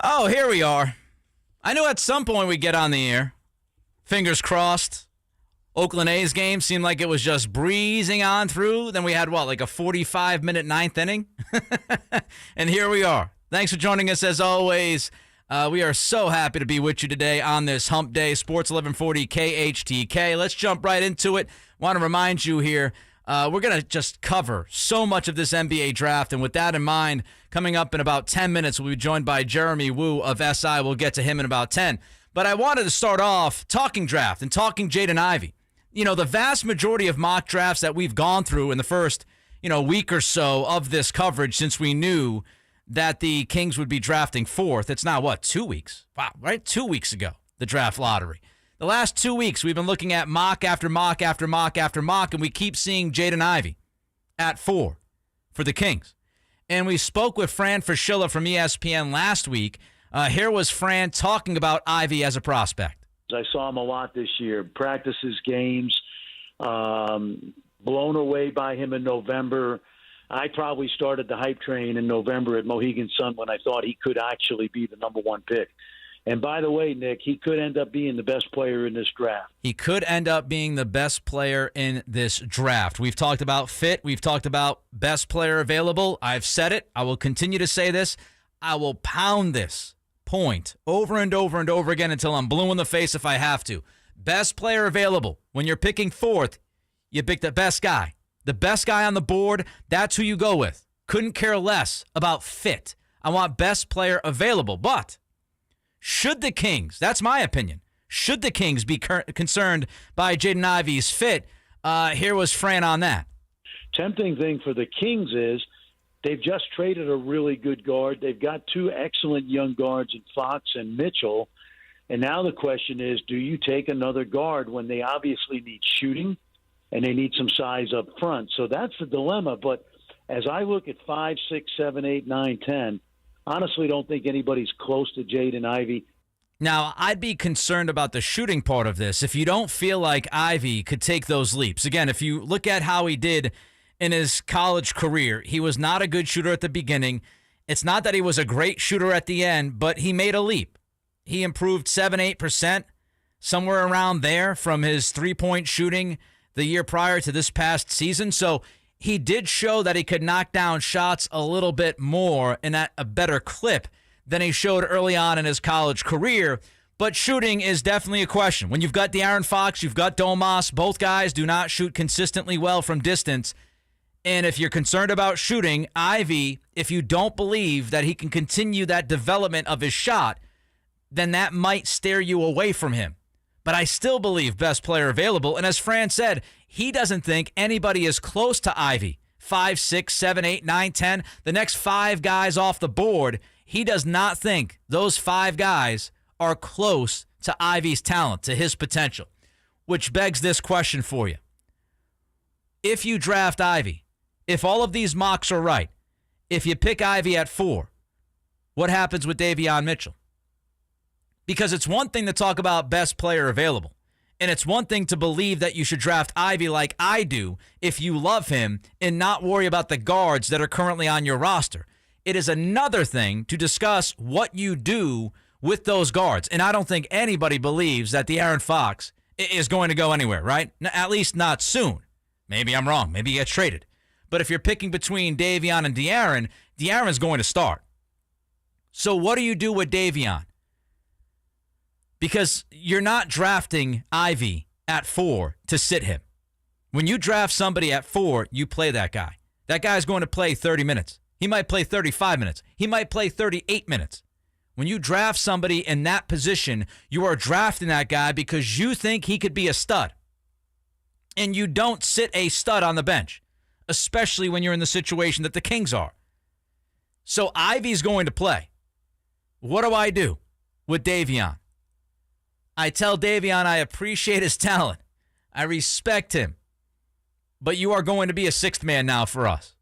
Oh, here we are. I knew at some point we'd get on the air. Fingers crossed. Oakland A's game seemed like it was just breezing on through. Then we had, like a 45-minute ninth inning? And here we are. Thanks for joining us as always. We are so happy to be with you today on this hump day. Sports 1140 KHTK. Let's jump right into it. Want to remind you here, we're going to just cover so much of this NBA draft. And with that in mind, coming up in about 10 minutes, we'll be joined by Jeremy Wu of SI. We'll get to him in about 10. But I wanted to start off talking draft and talking Jaden Ivey. You know, the vast majority of mock drafts that we've gone through in the first, week or so of this coverage since we knew that the Kings would be drafting fourth. It's now, 2 weeks? Wow, right? 2 weeks ago, the draft lottery. The last 2 weeks, we've been looking at mock after mock after mock after mock, and we keep seeing Jaden Ivey at 4 for the Kings. And we spoke with Fran Fraschilla from ESPN last week. Here was Fran talking about Ivey as a prospect. I saw him a lot this year. Practices, games, blown away by him in November. I probably started the hype train in November at Mohegan Sun when I thought he could actually be the number one pick. And by the way, Nick, he could end up being the best player in this draft. He could end up being the best player in this draft. We've talked about fit. We've talked about best player available. I've said it. I will continue to say this. I will pound this point over and over and over again until I'm blue in the face if I have to. Best player available. When you're picking fourth, you pick the best guy. The best guy on the board, that's who you go with. Couldn't care less about fit. I want best player available. But should the Kings, that's my opinion, should the Kings be concerned by Jaden Ivey's fit? Here was Fran on that. Tempting thing for the Kings is they've just traded a really good guard. They've got two excellent young guards in Fox and Mitchell. And now the question is, do you take another guard when they obviously need shooting and they need some size up front? So that's the dilemma. But as I look at 5, 6, 7, 8, 9, 10, honestly don't think anybody's close to Jaden Ivey. Now, I'd be concerned about the shooting part of this if you don't feel like Ivey could take those leaps. Again, if you look at how he did in his college career, he was not a good shooter at the beginning. It's not that he was a great shooter at the end, but he made a leap. He improved 7-8%, somewhere around there from his three-point shooting the year prior to this past season. So he did show that he could knock down shots a little bit more and at a better clip than he showed early on in his college career. But shooting is definitely a question. When you've got De'Aaron Fox, you've got Domas, both guys do not shoot consistently well from distance. And if you're concerned about shooting, Ivey, if you don't believe that he can continue that development of his shot, then that might steer you away from him. But I still believe best player available. And as Fran said, he doesn't think anybody is close to Ivey. 5, 6, 7, 8, 9, 10. The next 5 guys off the board, he does not think those 5 guys are close to Ivey's talent, to his potential. Which begs this question for you. If you draft Ivey, if all of these mocks are right, if you pick Ivey at 4, what happens with Desean Mitchell? Because it's one thing to talk about best player available, and it's one thing to believe that you should draft Ivey like I do if you love him and not worry about the guards that are currently on your roster. It is another thing to discuss what you do with those guards, and I don't think anybody believes that De'Aaron Fox is going to go anywhere, right? At least not soon. Maybe I'm wrong. Maybe he gets traded. But if you're picking between Davion and De'Aaron, De'Aaron's going to start. So what do you do with Davion? Because you're not drafting Ivey at 4 to sit him. When you draft somebody at 4, you play that guy. That guy's going to play 30 minutes. He might play 35 minutes. He might play 38 minutes. When you draft somebody in that position, you are drafting that guy because you think he could be a stud. And you don't sit a stud on the bench, especially when you're in the situation that the Kings are. So Ivey's going to play. What do I do with Davion? I tell Davion I appreciate his talent. I respect him. But you are going to be a sixth man now for us.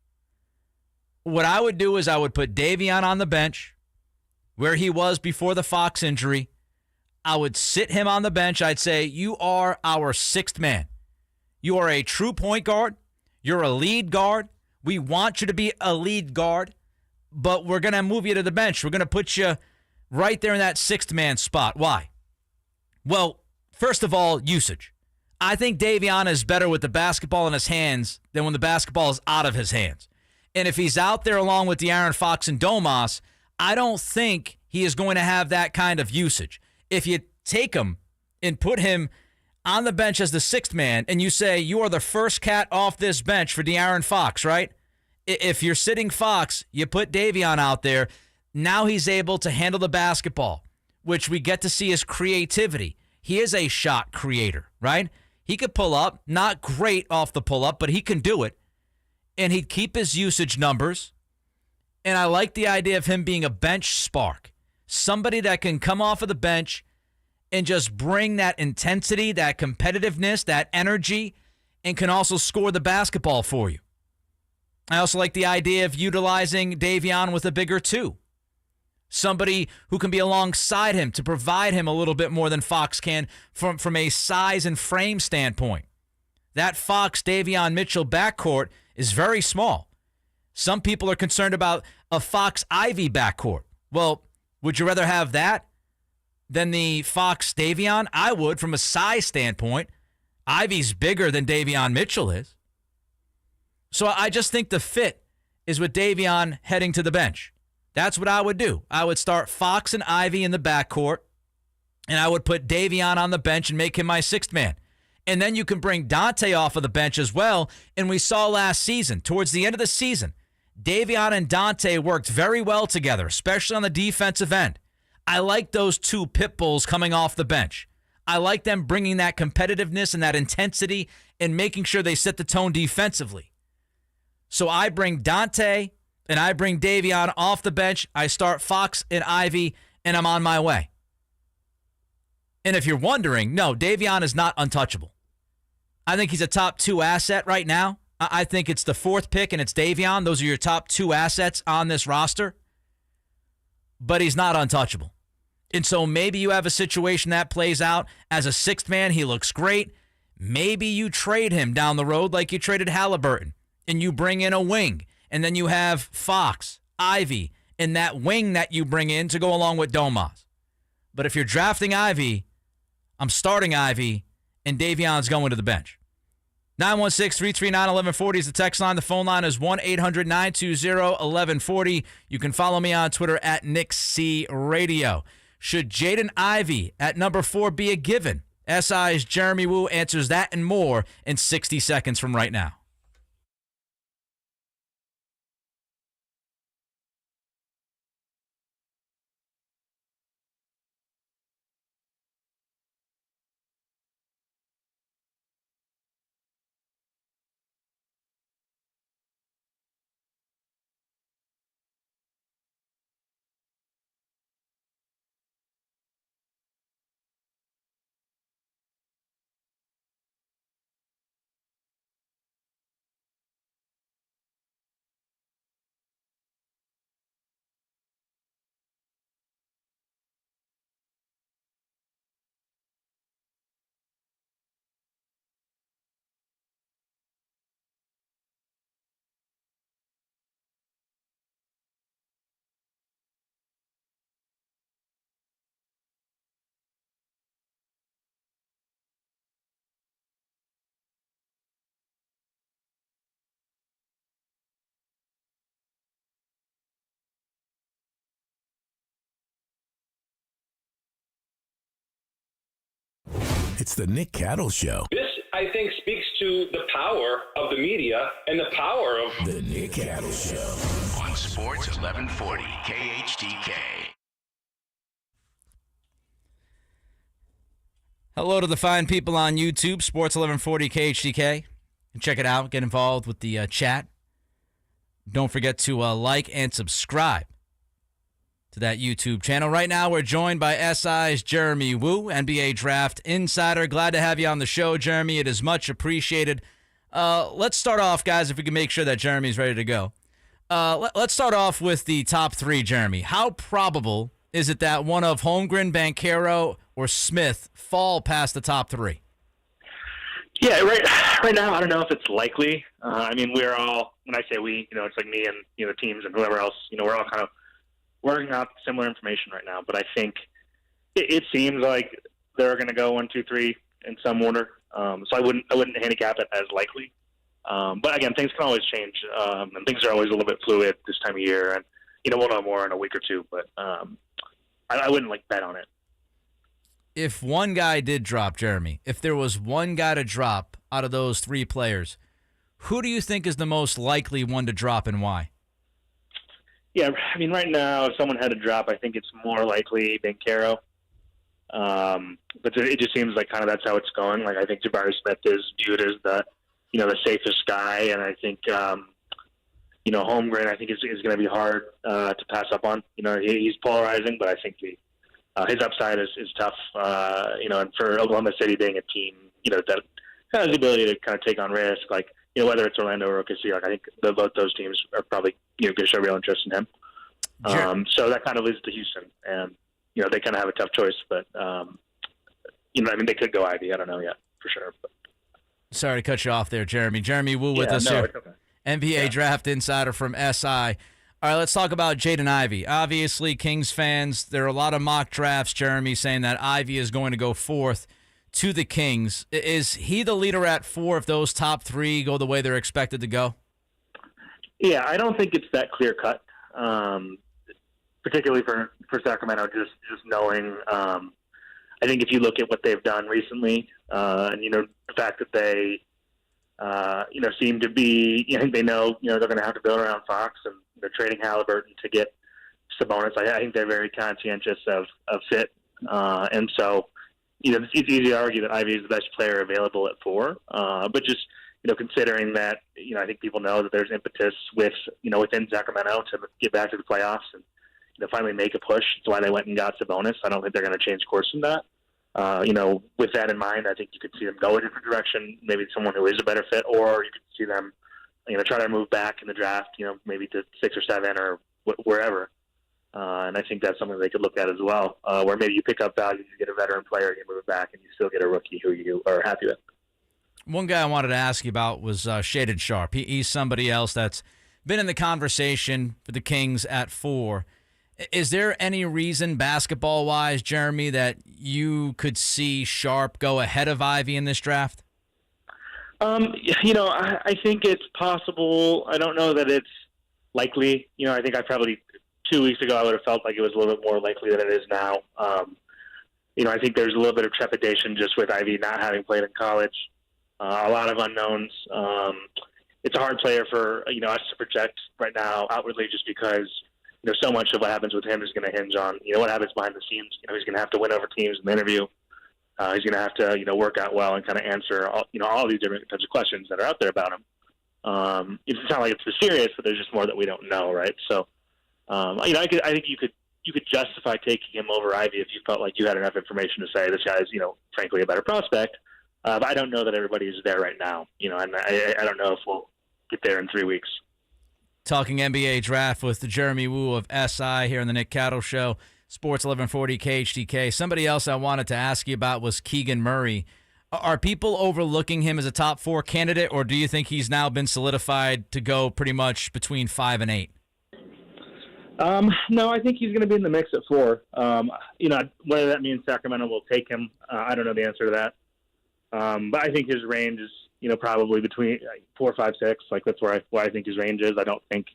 What I would do is I would put Davion on the bench where he was before the Fox injury. I would sit him on the bench. I'd say, you are our sixth man. You are a true point guard. You're a lead guard. We want you to be a lead guard, but we're going to move you to the bench. We're going to put you right there in that sixth man spot. Why? Well, first of all, usage. I think Desean is better with the basketball in his hands than when the basketball is out of his hands. And if he's out there along with De'Aaron Fox and Domas, I don't think he is going to have that kind of usage. If you take him and put him on the bench as the sixth man and you say you are the first cat off this bench for De'Aaron Fox, right? If you're sitting Fox, you put Desean out there. Now he's able to handle the basketball, which we get to see his creativity. He is a shot creator, right? He could pull up, not great off the pull up, but he can do it. And he'd keep his usage numbers. And I like the idea of him being a bench spark, somebody that can come off of the bench and just bring that intensity, that competitiveness, that energy, and can also score the basketball for you. I also like the idea of utilizing Desean with a bigger two. Somebody who can be alongside him to provide him a little bit more than Fox can from a size and frame standpoint. That Fox-Davion Mitchell backcourt is very small. Some people are concerned about a Fox-Ivy backcourt. Well, would you rather have that than the Fox-Davion? I would, from a size standpoint. Ivy's bigger than Desean Mitchell is. So I just think the fit is with Desean heading to the bench. That's what I would do. I would start Fox and Ivy in the backcourt, and I would put Desean on the bench and make him my sixth man. And then you can bring Dante off of the bench as well. And we saw last season, towards the end of the season, Desean and Dante worked very well together, especially on the defensive end. I like those two pit bulls coming off the bench. I like them bringing that competitiveness and that intensity and making sure they set the tone defensively. So I bring Dante and I bring Desean off the bench. I start Fox and Ivy, and I'm on my way. And if you're wondering, no, Desean is not untouchable. I think he's a top 2 asset right now. I think it's the 4th pick and it's Desean. Those are your top 2 assets on this roster. But he's not untouchable. And so maybe you have a situation that plays out as a sixth man. He looks great. Maybe you trade him down the road like you traded Halliburton, and you bring in a wing. And then you have Fox, Ivy, and that wing that you bring in to go along with Domas. But if you're drafting Ivy, I'm starting Ivy, and Desean's going to the bench. 916-339-1140 is the text line. The phone line is 1-800-920-1140. You can follow me on Twitter at NickCRadio. Should Jaden Ivey at number 4 be a given? SI's Jeremy Woo answers that and more in 60 seconds from right now. It's the Nick Cattle Show. This, I think, speaks to the power of the media and the power of The Nick Cattle Show. On Sports 1140 KHTK. Hello to the fine people on YouTube, Sports 1140 KHTK. Check it out. Get involved with the chat. Don't forget to like and subscribe to that YouTube channel. Right now, we're joined by SI's Jeremy Woo, NBA Draft Insider. Glad to have you on the show, Jeremy. It is much appreciated. Let's start off, guys, if we can make sure that Jeremy's ready to go. Let's start off with the top 3, Jeremy. How probable is it that one of Holmgren, Banchero, or Smith fall past the top 3? Yeah, right now, I don't know if it's likely. I mean, we're all, when I say we, it's like me and, the teams and whoever else, we're all kind of working out similar information right now, but I think it seems like they're going to go 1, 2, 3 in some order. So I wouldn't handicap it as likely. But again, things can always change, and things are always a little bit fluid this time of year. And we'll know more in a week or two. But I wouldn't bet on it. If one guy did drop, Jeremy, if there was one guy to drop out of those 3 players, who do you think is the most likely one to drop and why? Yeah, I mean, right now, if someone had to drop, I think it's more likely Bancaro. But it just seems like kind of that's how it's going. I think Jabari Smith is viewed as the safest guy, and I think Holmgren I think is going to be hard to pass up on. He's polarizing, but I think his upside is tough. And for Oklahoma City being a team that has the ability to kind of take on risk, whether it's Orlando or OKC, I think both those teams are probably going to show real interest in him. So that kind of leads to Houston, and they kind of have a tough choice, but they could go Ivy. I don't know yet for sure. But. Sorry to cut you off there, Jeremy. Jeremy Wu with us here. It's okay. NBA draft insider from SI. All right, let's talk about Jaden Ivey. Obviously, Kings fans, there are a lot of mock drafts, Jeremy, saying that Ivey is going to go 4th to the Kings. Is he the leader at 4 if those top 3 go the way they're expected to go? Yeah, I don't think it's that clear cut, particularly for Sacramento, just knowing I think if you look at what they've done recently, and the fact that they seem to be, I think they know they're going to have to build around Fox, and they're trading Halliburton to get Sabonis. I think they're very conscientious of fit, and so it's easy to argue that Ivy is the best player available at 4, but just considering that I think people know that there's impetus within Sacramento to get back to the playoffs and finally make a push. That's why they went and got Sabonis. I don't think they're going to change course from that. With that in mind, I think you could see them go a different direction, maybe someone who is a better fit, or you could see them, try to move back in the draft, maybe to 6 or 7 or wherever. And I think that's something they could look at as well, where maybe you pick up value, you get a veteran player, you move it back, and you still get a rookie who you are happy with. One guy I wanted to ask you about was Shaedon Sharpe. He's somebody else that's been in the conversation for the Kings at 4. Is there any reason, basketball-wise, Jeremy, that you could see Sharpe go ahead of Ivy in this draft? I think it's possible. I don't know that it's likely. I think 2 weeks ago I would have felt like it was a little bit more likely than it is now. I think there's a little bit of trepidation just with Ivy not having played in college. A lot of unknowns. It's a hard player for us to project right now outwardly, just because so much of what happens with him is going to hinge on what happens behind the scenes. He's going to have to win over teams in the interview. He's going to have to work out well and kind of answer all these different types of questions that are out there about him. It's not like it's too serious, but there's just more that we don't know, right? So I think you could justify taking him over Ivy if you felt like you had enough information to say this guy's frankly a better prospect. But I don't know that everybody is there right now, and I don't know if we'll get there in 3 weeks. Talking NBA draft with Jeremy Wu of SI here on the Nick Cattle Show, Sports 1140 KHTK. Somebody else I wanted to ask you about was Keegan Murray. Are people overlooking him as a top 4 candidate, or do you think he's now been solidified to go pretty much between 5 and 8? No, I think he's going to be in the mix at 4. Whether that means Sacramento will take him, I don't know the answer to that. But I think his range is, probably between 4, 5, 6. That's where I think his range is. I don't think,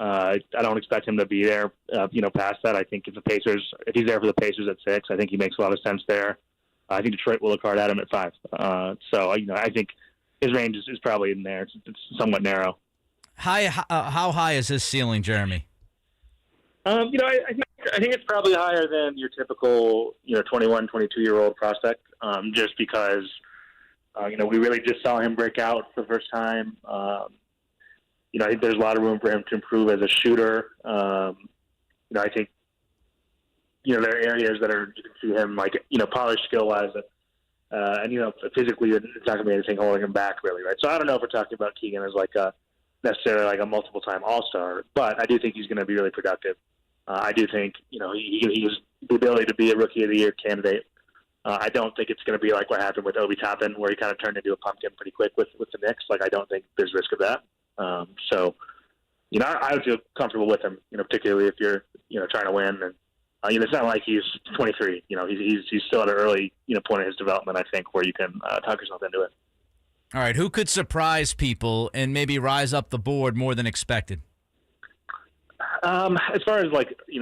I don't expect him to be there, past that. I think if he's there for the Pacers at 6, I think he makes a lot of sense there. I think Detroit will look hard at him at 5. So I think his range is probably in there. It's somewhat narrow. How high is his ceiling, Jeremy? I think it's probably higher than your typical, 21, 22-year-old prospect, just because, we really just saw him break out for the first time. I think there's a lot of room for him to improve as a shooter. I think, there are areas that you can see him, polished skill-wise, and, physically, it's not going to be anything holding him back, really, right? So I don't know if we're talking about Keegan as necessarily a multiple-time all-star, but I do think he's going to be really productive. I do think, he has the ability to be a Rookie of the Year candidate. I don't think it's going to be like what happened with Obi Toppin, where he kind of turned into a pumpkin pretty quick with the Knicks. I don't think there's risk of that. So, I would feel comfortable with him, particularly if you're, trying to win. And it's not like he's 23. He's still at an early point in his development, I think, where you can talk yourself into it. All right, who could surprise people and maybe rise up the board more than expected? As far as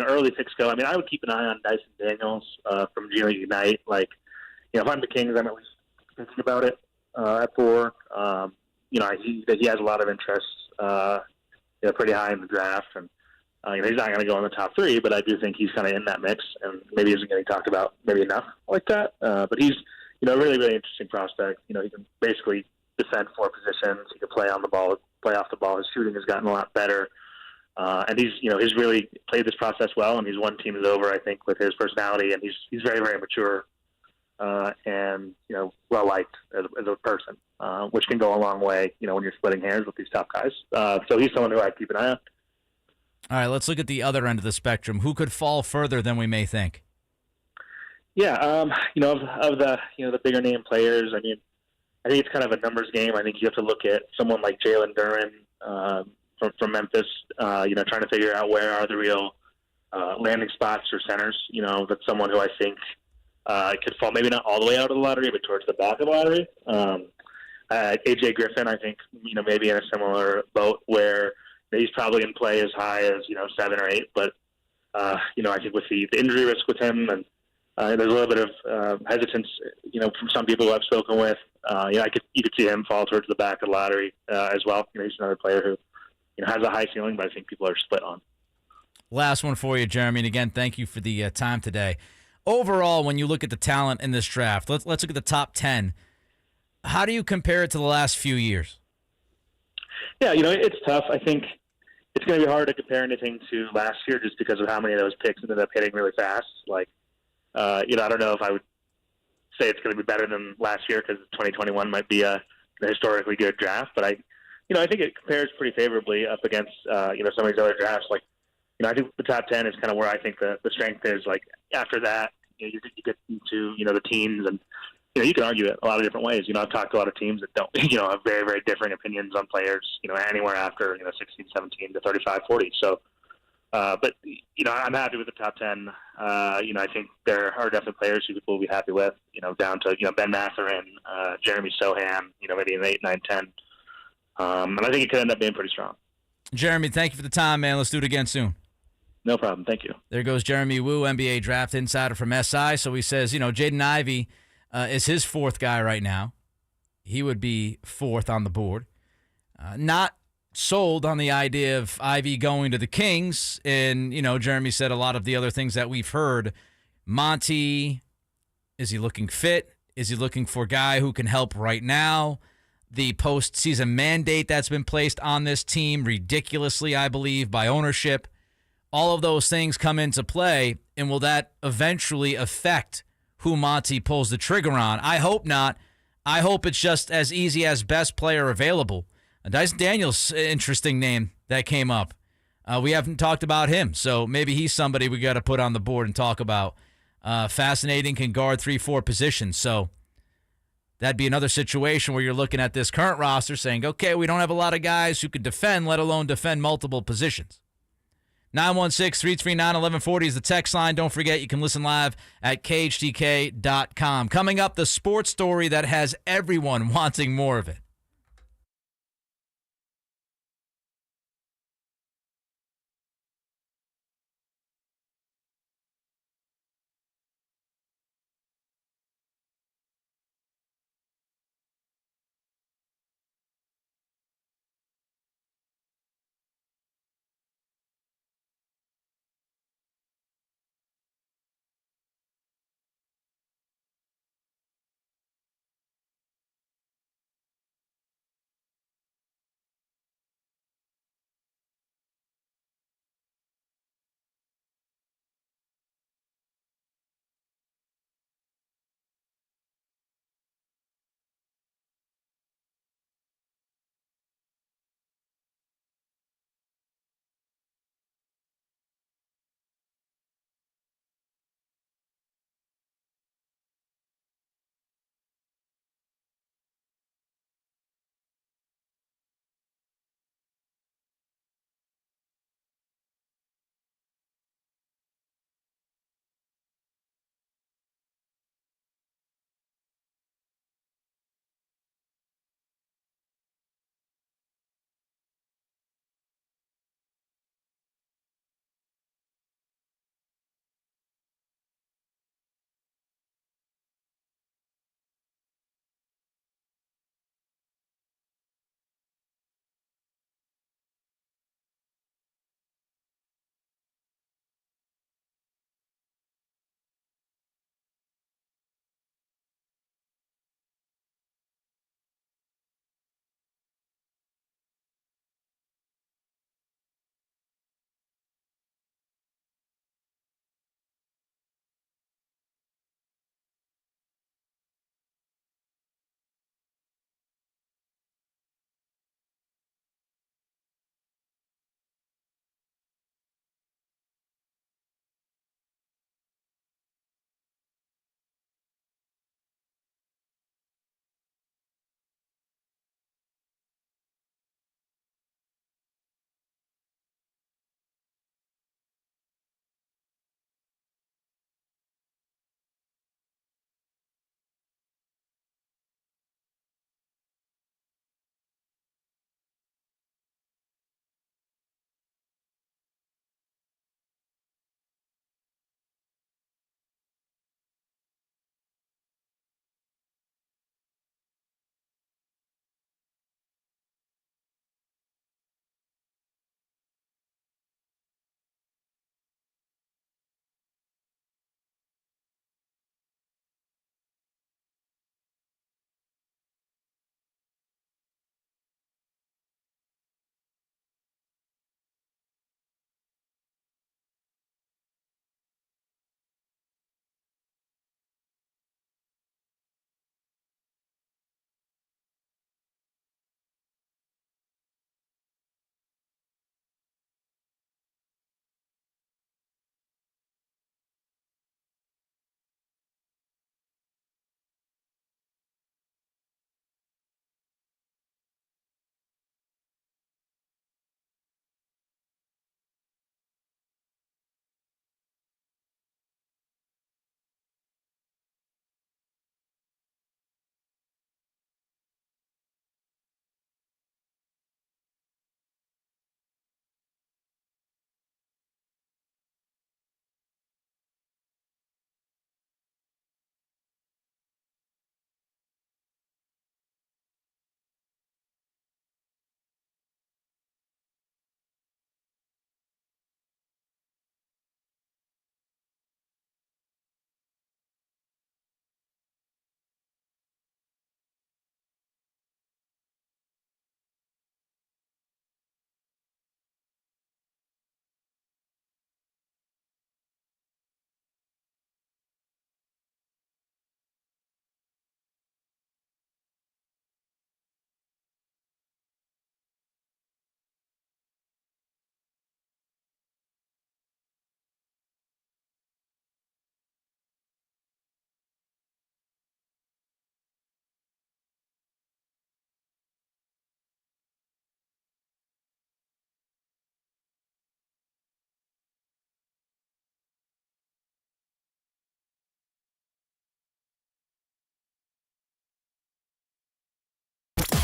early picks go, I would keep an eye on Desean Daniels from Junior Unite. If I'm the Kings, I'm at least thinking about it at 4. He has a lot of interest, pretty high in the draft, and he's not going to go in the top 3, but I do think he's kind of in that mix, and maybe isn't getting talked about maybe enough like that. But he's a really, really interesting prospect. He can basically defend 4 positions. He can play on the ball, play off the ball. His shooting has gotten a lot better. And he's really played this process well, and he's won teams over, I think, with his personality, and he's very, very mature and well liked as a person, which can go a long way, when you're splitting hairs with these top guys. So he's someone who I keep an eye on. All right, let's look at the other end of the spectrum. Who could fall further than we may think? Yeah, of the bigger name players. I think it's kind of a numbers game. I think you have to look at someone like Jalen Duren from Memphis, trying to figure out where are the real landing spots for centers. That's someone who I think could fall maybe not all the way out of the lottery, but towards the back of the lottery. AJ Griffin, I think, maybe in a similar boat where he's probably in play as high as 7 or 8. But I think with the injury risk with him, and there's a little bit of hesitance, from some people who I've spoken with. You could see him fall towards the back of the lottery as well. He's another player who has a high ceiling, but I think people are split on. Last one for you, Jeremy. And again, thank you for the time today. Overall, when you look at the talent in this draft, let's look at the top 10. How do you compare it to the last few years? Yeah, it's tough. I think it's going to be hard to compare anything to last year just because of how many of those picks ended up hitting really fast. I don't know if I would say it's going to be better than last year because 2021 might be a historically good draft, but I think it compares pretty favorably up against, some of these other drafts. I think the top 10 is kind of where I think the strength is. After that, you get into, the teams, and, you can argue it a lot of different ways. I've talked to a lot of teams that don't, have very, very differing opinions on players, anywhere after, 16, 17 to 35, 40. So, but, I'm happy with the top 10. I think there are definitely players who people will be happy with, down to, Ben Mathurin, Jeremy Sohan, maybe an 8, 9, 10. And I think it could end up being pretty strong. Jeremy, thank you for the time, man. Let's do it again soon. No problem. Thank you. There goes Jeremy Wu, NBA draft insider from SI. So he says, Jaden Ivey is his 4th guy right now. He would be 4th on the board. Not sold on the idea of Ivey going to the Kings. And, Jeremy said a lot of the other things that we've heard. Monty, is he looking fit? Is he looking for a guy who can help right now? The postseason mandate that's been placed on this team, ridiculously, I believe, by ownership. All of those things come into play, and will that eventually affect who Monty pulls the trigger on? I hope not. I hope it's just as easy as best player available. Desean Daniels, interesting name that came up. We haven't talked about him, so maybe he's somebody we got to put on the board and talk about. Fascinating, can guard 3-4 positions, so that'd be another situation where you're looking at this current roster saying, okay, we don't have a lot of guys who could defend, let alone defend multiple positions. 916-339-1140 is the text line. Don't forget, you can listen live at KHTK.com. Coming up, the sports story that has everyone wanting more of it.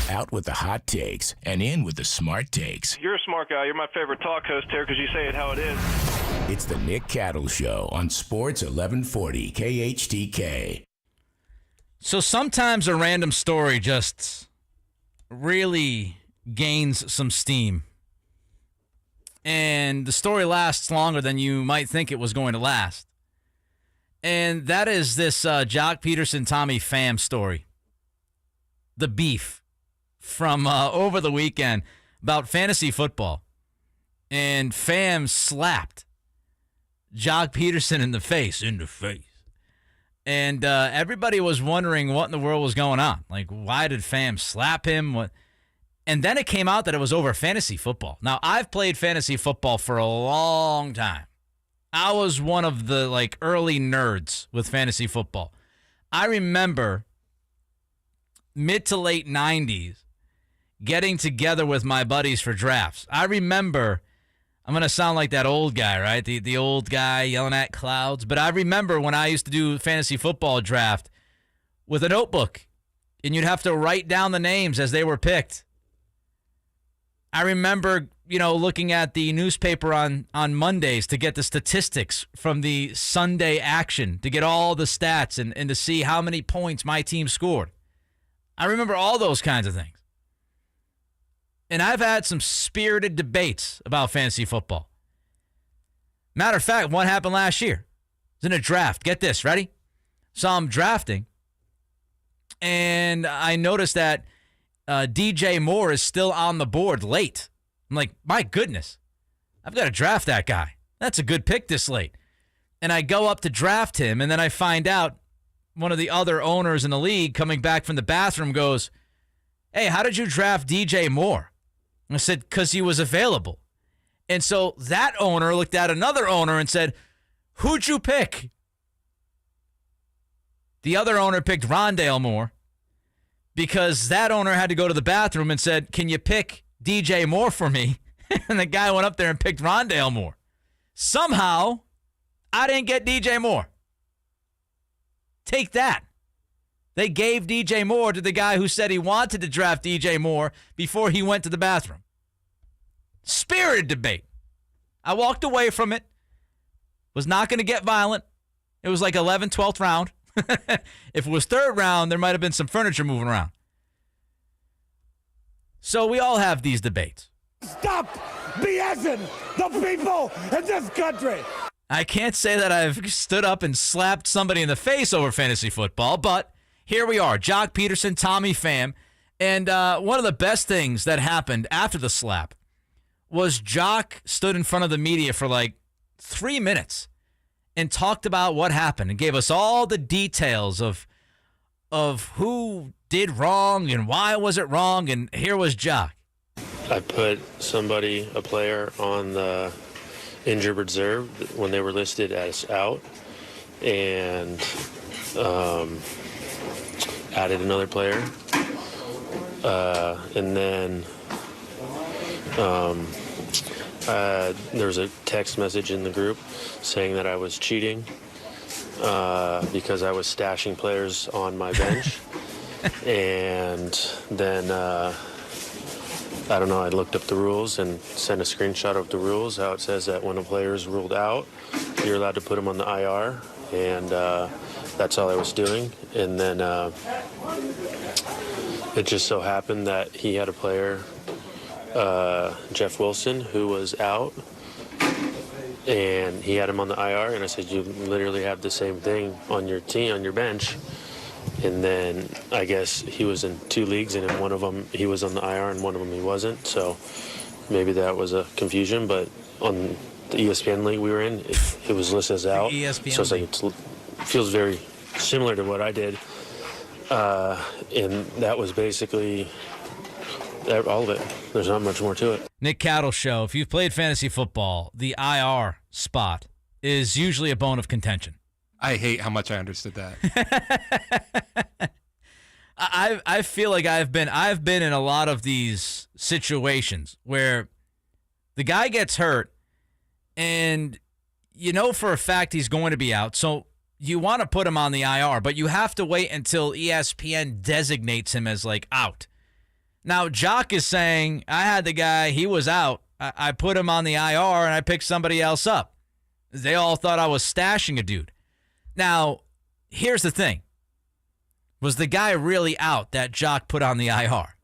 Out with the hot takes and in with the smart takes. You're a smart guy. You're my favorite talk host here because you say it how it is. It's the Nick Cattle Show on Sports 1140 KHTK. So sometimes a random story just really gains some steam. And the story lasts longer than you might think it was going to last. And that is this Jock Peterson, Tommy Pham story. The beef from over the weekend about fantasy football. And Pham slapped Jock Peterson in the face. And everybody was wondering what in the world was going on. Like, why did Pham slap him? What? And then it came out that it was over fantasy football. Now, I've played fantasy football for a long time. I was one of the early nerds with fantasy football. I remember mid to late 90s getting together with my buddies for drafts. I remember, I'm going to sound like that old guy, right? The old guy yelling at clouds. But I remember when I used to do fantasy football draft with a notebook, and you'd have to write down the names as they were picked. I remember, looking at the newspaper on Mondays to get the statistics from the Sunday action, to get all the stats and to see how many points my team scored. I remember all those kinds of things. And I've had some spirited debates about fantasy football. Matter of fact, one happened last year. It was in a draft. Get this, ready? So I'm drafting, and I noticed that DJ Moore is still on the board late. I'm like, my goodness, I've got to draft that guy. That's a good pick this late. And I go up to draft him, and then I find out one of the other owners in the league coming back from the bathroom goes, hey, how did you draft DJ Moore? And I said, because he was available. And so that owner looked at another owner and said, who'd you pick? The other owner picked Rondale Moore, because that owner had to go to the bathroom and said, can you pick DJ Moore for me? And the guy went up there and picked Rondale Moore. Somehow, I didn't get DJ Moore. Take that. They gave DJ Moore to the guy who said he wanted to draft DJ Moore before he went to the bathroom. Spirited debate. I walked away from it. Was not going to get violent. It was like 11th, 12th round. If it was third round, there might have been some furniture moving around. So we all have these debates. Stop BSing the people in this country. I can't say that I've stood up and slapped somebody in the face over fantasy football, but here we are, Jock Peterson, Tommy Pham. And one of the best things that happened after the slap was Jock stood in front of the media for 3 minutes and talked about what happened and gave us all the details of who did wrong and why was it wrong. And here was Jock. I put a player on the injured reserve when they were listed as out, and added another player. And then there was a text message in the group saying that I was cheating because I was stashing players on my bench. And then, I don't know, I looked up the rules and sent a screenshot of the rules, how it says that when a player is ruled out, you're allowed to put him on the IR. And that's all I was doing. And then it just so happened that he had a player, Jeff Wilson, who was out, and he had him on the IR, and I said, you literally have the same thing on your team, on your bench. And then I guess he was in 2 leagues, and in one of them he was on the IR and one of them he wasn't, so maybe that was a confusion. But on the ESPN league we were in, it was listed as out. ESPN so it's it feels very similar to what I did, and that was basically all of it. There's not much more to it. Nick Cattle Show. If you've played fantasy football, the IR spot is usually a bone of contention. I hate how much I understood that. I feel like I've been in a lot of these situations where the guy gets hurt and you know for a fact he's going to be out. So you want to put him on the IR, but you have to wait until ESPN designates him as out. Now, Jock is saying, I had the guy, he was out. I put him on the IR and I picked somebody else up. They all thought I was stashing a dude. Now, here's the thing. Was the guy really out that Jock put on the IR?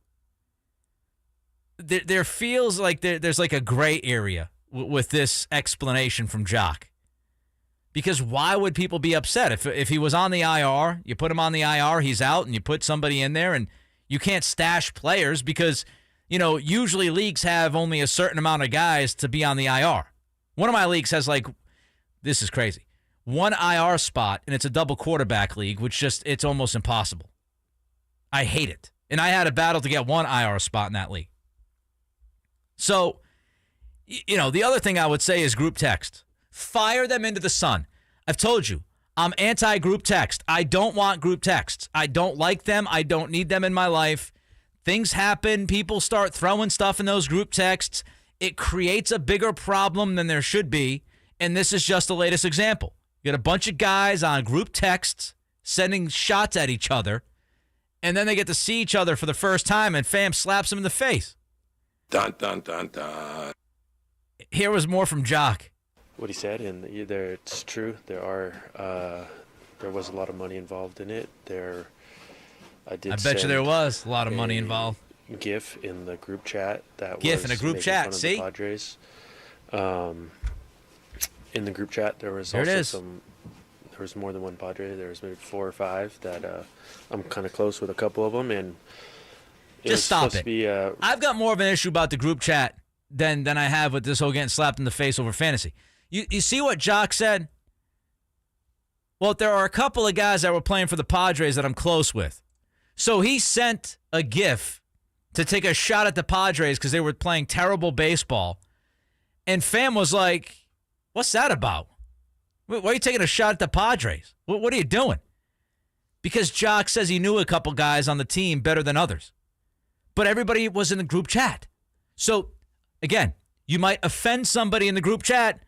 There feels like there's like a gray area with this explanation from Jock. Because why would people be upset? If he was on the IR, you put him on the IR, he's out, and you put somebody in there, and you can't stash players because, usually leagues have only a certain amount of guys to be on the IR. One of my leagues has this is crazy, one IR spot, and it's a double quarterback league, which it's almost impossible. I hate it. And I had a battle to get one IR spot in that league. So, the other thing I would say is group text. Fire them into the sun. I've told you, I'm anti-group text. I don't want group texts. I don't like them. I don't need them in my life. Things happen. People start throwing stuff in those group texts. It creates a bigger problem than there should be, and this is just the latest example. You got a bunch of guys on group texts sending shots at each other, and then they get to see each other for the first time, and fam slaps them in the face. Dun, dun, dun, dun. Here was more from Jock. What he said, and it's true. There was a lot of money involved in it. I bet you there was a lot of money involved. GIF in the group chat in a group chat. See, the Padres. In the group chat, there was There was more than one Padre. There was maybe 4 or 5 that I'm kind of close with a couple of them, and just stop it. I've got more of an issue about the group chat than I have with this whole getting slapped in the face over fantasy. You see what Jock said? Well, there are a couple of guys that were playing for the Padres that I'm close with. So he sent a GIF to take a shot at the Padres because they were playing terrible baseball. And fam was like, what's that about? Why are you taking a shot at the Padres? What are you doing? Because Jock says he knew a couple guys on the team better than others. But everybody was in the group chat. So, again, you might offend somebody in the group chat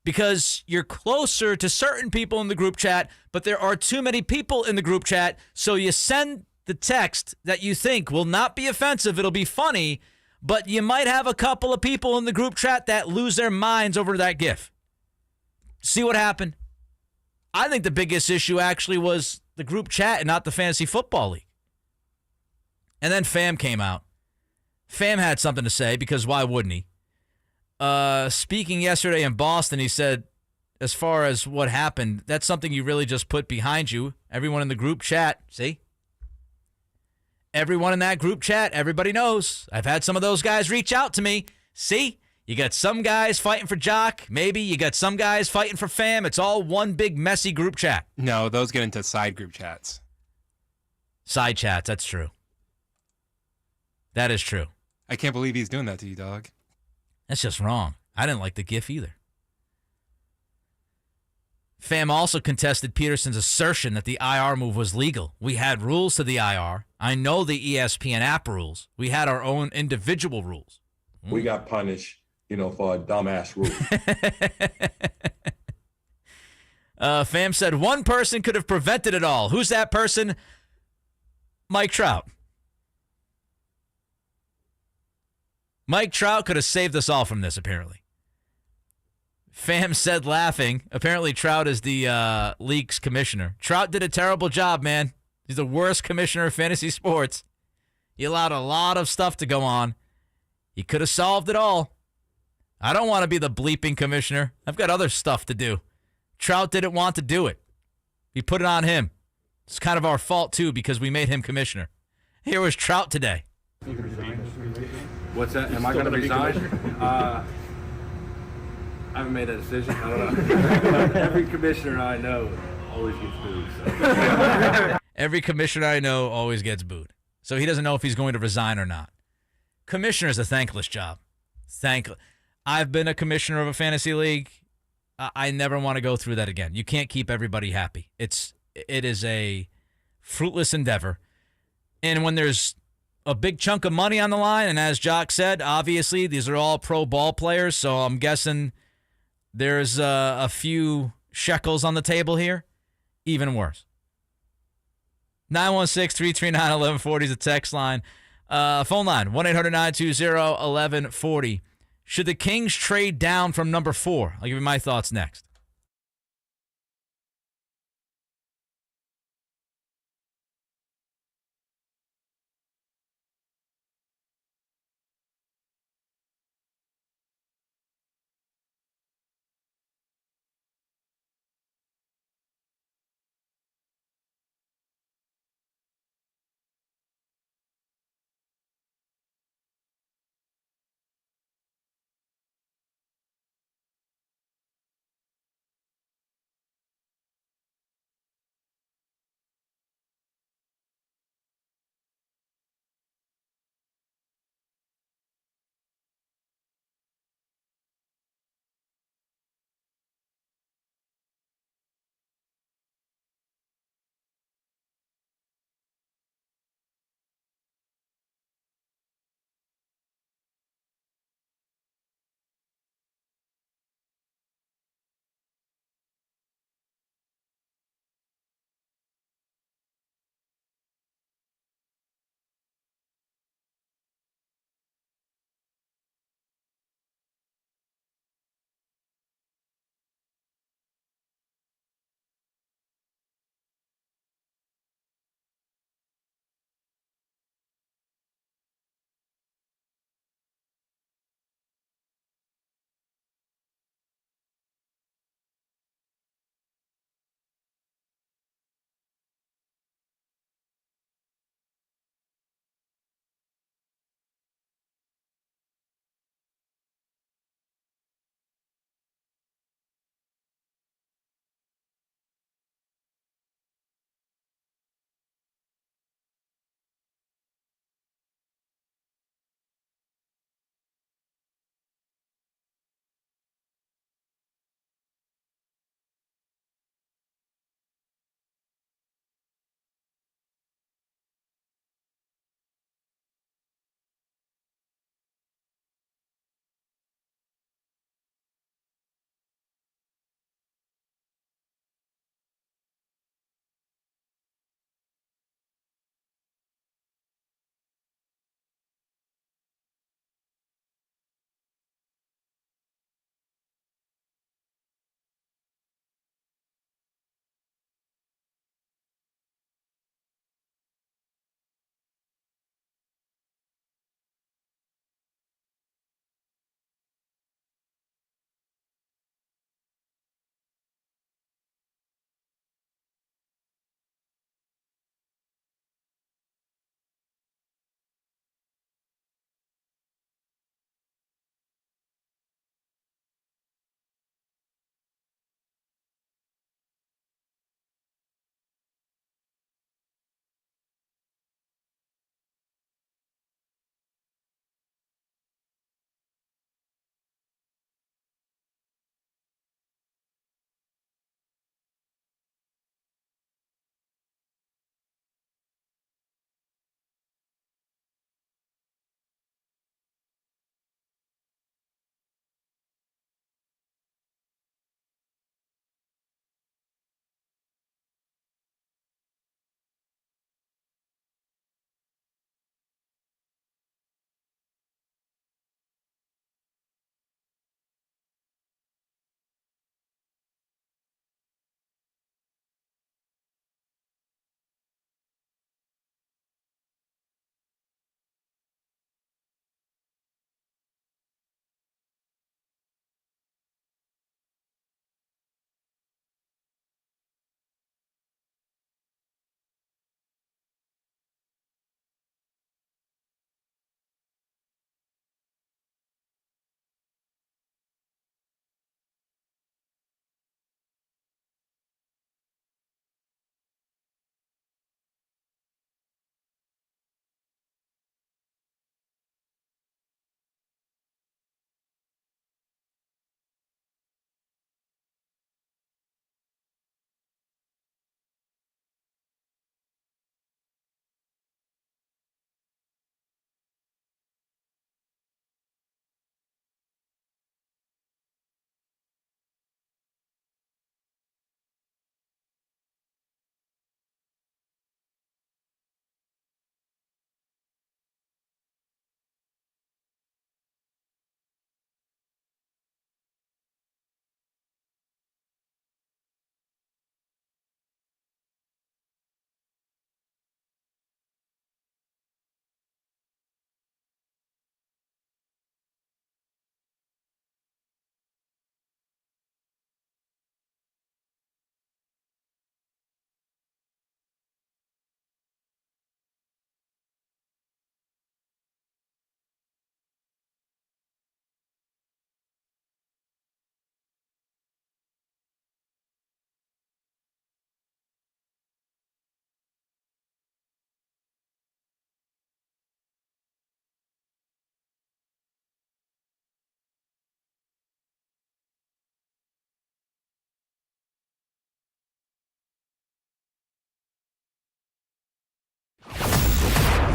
because you're closer to certain people in the group chat, but there are too many people in the group chat, so you send the text that you think will not be offensive, it'll be funny, but you might have a couple of people in the group chat that lose their minds over that GIF. See what happened? I think the biggest issue actually was the group chat and not the fantasy football league. And then Fam came out. Fam had something to say because why wouldn't he? Speaking yesterday in Boston, he said, as far as what happened, that's something you really just put behind you. Everyone in the group chat, see? Everyone in that group chat, everybody knows. I've had some of those guys reach out to me. See? You got some guys fighting for Jock. Maybe you got some guys fighting for Fam. It's all one big messy group chat. No, those get into side group chats. Side chats, that's true. That is true. I can't believe he's doing that to you, dog. That's just wrong. I didn't like the GIF either. Fam also contested Peterson's assertion that the IR move was legal. We had rules to the IR. I know the ESPN app rules. We had our own individual rules. We got punished, for a dumbass rule. Fam said one person could have prevented it all. Who's that person? Mike Trout. Mike Trout could have saved us all from this, apparently. Fam said laughing. Apparently, Trout is the league's commissioner. Trout did a terrible job, man. He's the worst commissioner of fantasy sports. He allowed a lot of stuff to go on. He could have solved it all. I don't want to be the bleeping commissioner. I've got other stuff to do. Trout didn't want to do it. We put it on him. It's kind of our fault, too, because we made him commissioner. Here was Trout today. What's that? Am I going to resign? I haven't made that decision. I don't know. Every commissioner I know always gets booed. So. Every commissioner I know always gets booed. So he doesn't know if he's going to resign or not. Commissioner is a thankless job. I've been a commissioner of a fantasy league. I never want to go through that again. You can't keep everybody happy. It is a fruitless endeavor. And when there's a big chunk of money on the line, and as Jock said, obviously these are all pro ball players, so I'm guessing there's a few shekels on the table here. Even worse. 916-339-1140 is the text line. Phone line, 1-800-920-1140. Should the Kings trade down from number 4? I'll give you my thoughts next.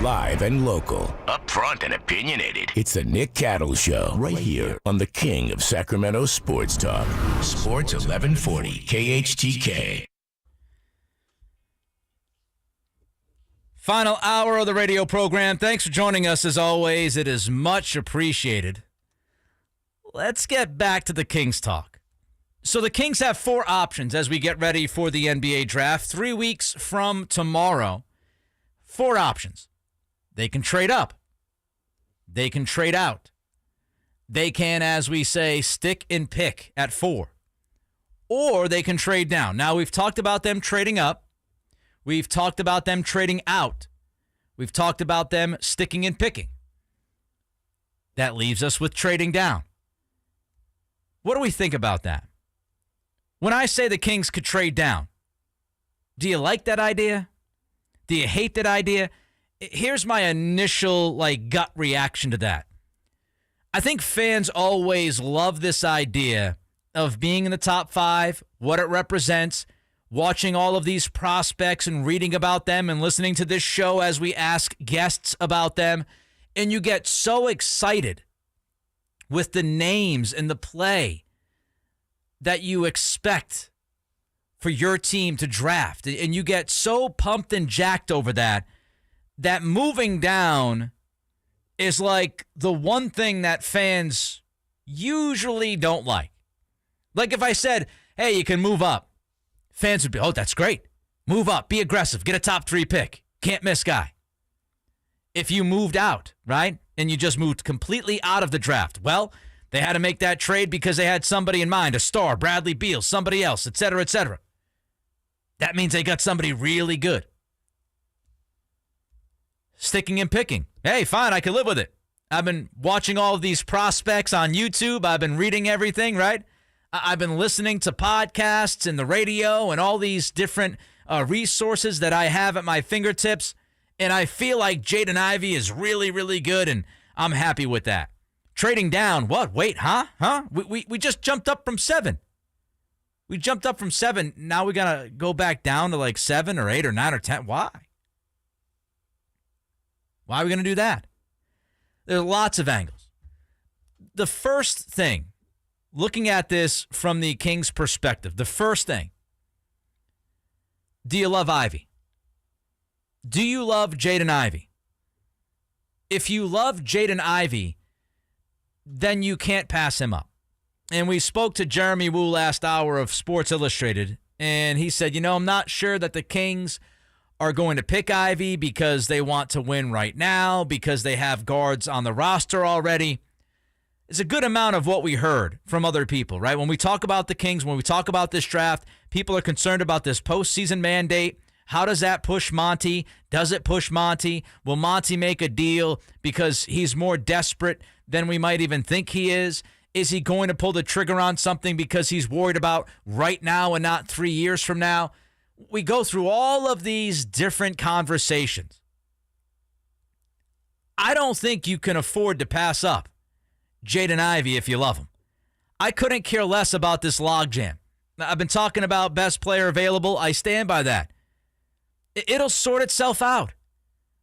Live and local. Up front and opinionated. It's the Nick Cattle Show right here on the King of Sacramento Sports Talk. Sports 1140 KHTK. Final hour of the radio program. Thanks for joining us as always. It is much appreciated. Let's get back to the Kings talk. So the Kings have 4 options as we get ready for the NBA draft. 3 weeks from tomorrow. 4 options. They can trade up. They can trade out. They can, as we say, stick and pick at 4. Or they can trade down. Now, we've talked about them trading up. We've talked about them trading out. We've talked about them sticking and picking. That leaves us with trading down. What do we think about that? When I say the Kings could trade down, do you like that idea? Do you hate that idea? Here's my initial gut reaction to that. I think fans always love this idea of being in the top 5, what it represents, watching all of these prospects and reading about them and listening to this show as we ask guests about them. And you get so excited with the names and the play that you expect for your team to draft. And you get so pumped and jacked over that moving down is like the one thing that fans usually don't like. Like if I said, hey, you can move up, fans would be, oh, that's great. Move up, be aggressive, get a top 3 pick. Can't miss guy. If you moved out, right, and you just moved completely out of the draft, well, they had to make that trade because they had somebody in mind, a star, Bradley Beal, somebody else, et cetera, et cetera. That means they got somebody really good. Sticking and picking. Hey, fine, I can live with it. I've been watching all of these prospects on YouTube. I've been reading everything, right? I've been listening to podcasts and the radio and all these different resources that I have at my fingertips, and I feel like Jaden Ivey is really, really good, and I'm happy with that. Trading down, what? Wait, huh? We just jumped up from 7. We jumped up from 7. Now we got to go back down to 7 or 8 or 9 or 10. Why? Why are we going to do that? There are lots of angles. The first thing, looking at this from the Kings' perspective, the first thing, do you love Ivy? Do you love Jaden Ivey? If you love Jaden Ivey, then you can't pass him up. And we spoke to Jeremy Wu last hour of Sports Illustrated, and he said, I'm not sure that the Kings are going to pick Ivy because they want to win right now, because they have guards on the roster already. It's a good amount of what we heard from other people, right? When we talk about the Kings, when we talk about this draft, people are concerned about this postseason mandate. How does that push Monty? Does it push Monty? Will Monty make a deal because he's more desperate than we might even think he is? Is he going to pull the trigger on something because he's worried about right now and not 3 years from now? We go through all of these different conversations. I don't think you can afford to pass up Jaden Ivey if you love him. I couldn't care less about this logjam. I've been talking about best player available. I stand by that. It'll sort itself out.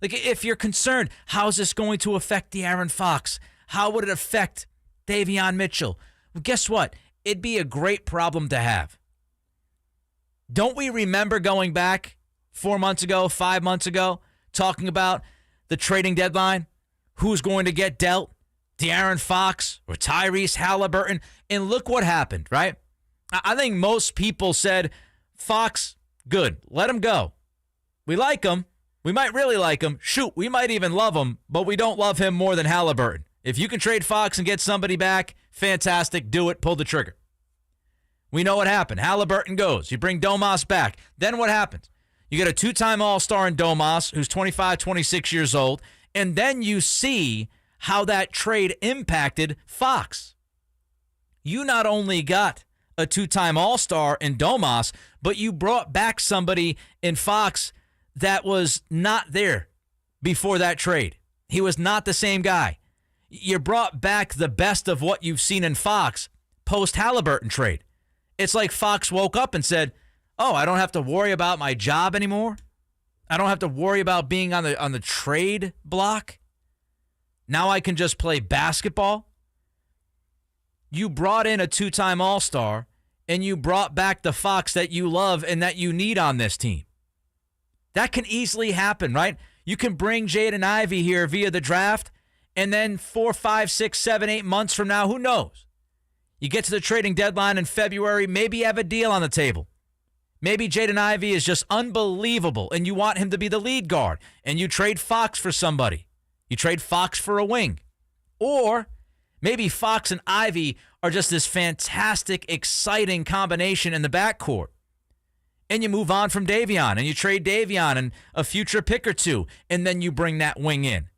If you're concerned, how is this going to affect De'Aaron Fox? How would it affect Davion Mitchell? Well, guess what? It'd be a great problem to have. Don't we remember going back 4 months ago, 5 months ago, talking about the trading deadline? Who's going to get dealt? De'Aaron Fox or Tyrese Halliburton? And look what happened, right? I think most people said, Fox, good, let him go. We like him. We might really like him. Shoot, we might even love him, but we don't love him more than Halliburton. If you can trade Fox and get somebody back, fantastic, do it, pull the trigger. We know what happened. Halliburton goes. You bring Domas back. Then what happens? You get a 2-time All-Star in Domas, who's 25, 26 years old, and then you see how that trade impacted Fox. You not only got a 2-time All-Star in Domas, but you brought back somebody in Fox that was not there before that trade. He was not the same guy. You brought back the best of what you've seen in Fox post-Halliburton trade. It's like Fox woke up and said, oh, I don't have to worry about my job anymore. I don't have to worry about being on the trade block. Now I can just play basketball. You brought in a 2-time All-Star, and you brought back the Fox that you love and that you need on this team. That can easily happen, right? You can bring Jaden Ivey here via the draft, and then 4, 5, 6, 7, 8 months from now, who knows? You get to the trading deadline in February, maybe you have a deal on the table. Maybe Jaden Ivey is just unbelievable, and you want him to be the lead guard, and you trade Fox for somebody. You trade Fox for a wing. Or maybe Fox and Ivey are just this fantastic, exciting combination in the backcourt. And you move on from Davion, and you trade Davion and a future pick or two, and then you bring that wing in.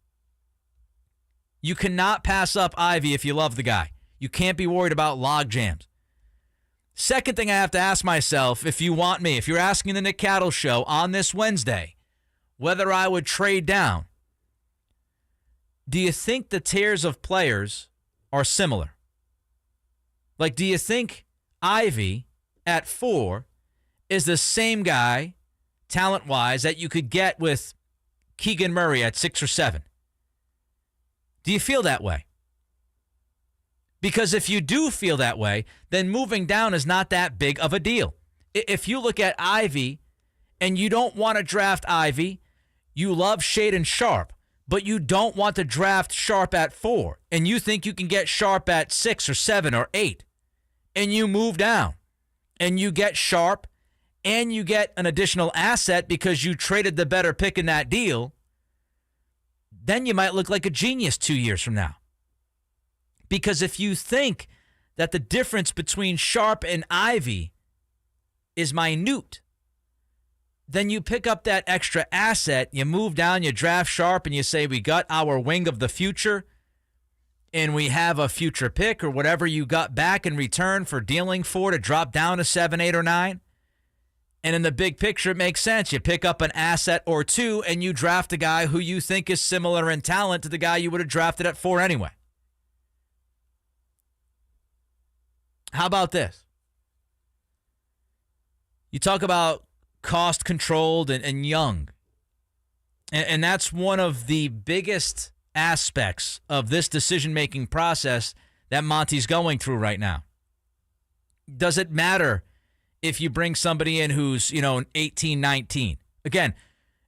You cannot pass up Ivey if you love the guy. You can't be worried about log jams. Second thing I have to ask myself, if you want me, if you're asking the Nick Cattle Show on this Wednesday, whether I would trade down, do you think the tiers of players are similar? Like, do you think Ivey at 4 is the same guy, talent-wise, that you could get with Keegan Murray at 6 or 7? Do you feel that way? Because if you do feel that way, then moving down is not that big of a deal. If you look at Ivey and you don't want to draft Ivey, you love Shaedon Sharpe, but you don't want to draft Sharpe at 4, and you think you can get Sharpe at 6 or 7 or 8, and you move down, and you get Sharpe, and you get an additional asset because you traded the better pick in that deal, then you might look like a genius 2 years from now. Because if you think that the difference between Sharpe and Ivey is minute, then you pick up that extra asset, you move down, you draft Sharpe, and you say, we got our wing of the future, and we have a future pick or whatever you got back in return for dealing for to drop down to 7, 8, or 9. And in the big picture, it makes sense. You pick up an asset or two, and you draft a guy who you think is similar in talent to the guy you would have drafted at 4 anyway. How about this? You talk about cost controlled and young. And that's one of the biggest aspects of this decision-making process that Monty's going through right now. Does it matter if you bring somebody in who's, 18, 19? Again,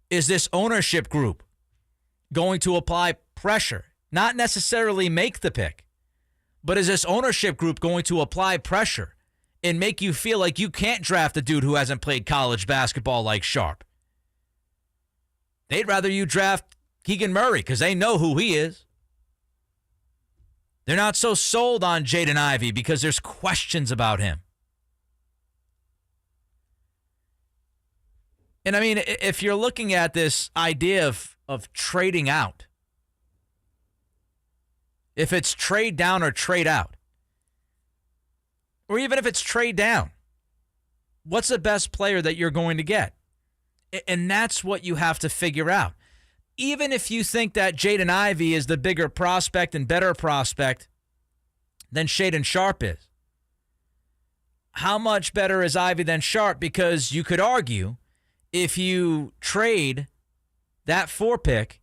is this ownership group going to apply pressure? Not necessarily make the pick. But is this ownership group going to apply pressure and make you feel like you can't draft a dude who hasn't played college basketball like Sharpe? They'd rather you draft Keegan Murray because they know who he is. They're not so sold on Jaden Ivey because there's questions about him. And I mean, if you're looking at this idea of trading out, if it's trade down or trade out, or even if it's trade down, what's the best player that you're going to get? And that's what you have to figure out. Even if you think that Jaden Ivey is the bigger prospect and better prospect than Shaedon Sharpe is, how much better is Ivey than Sharpe? Because you could argue if you trade that 4 pick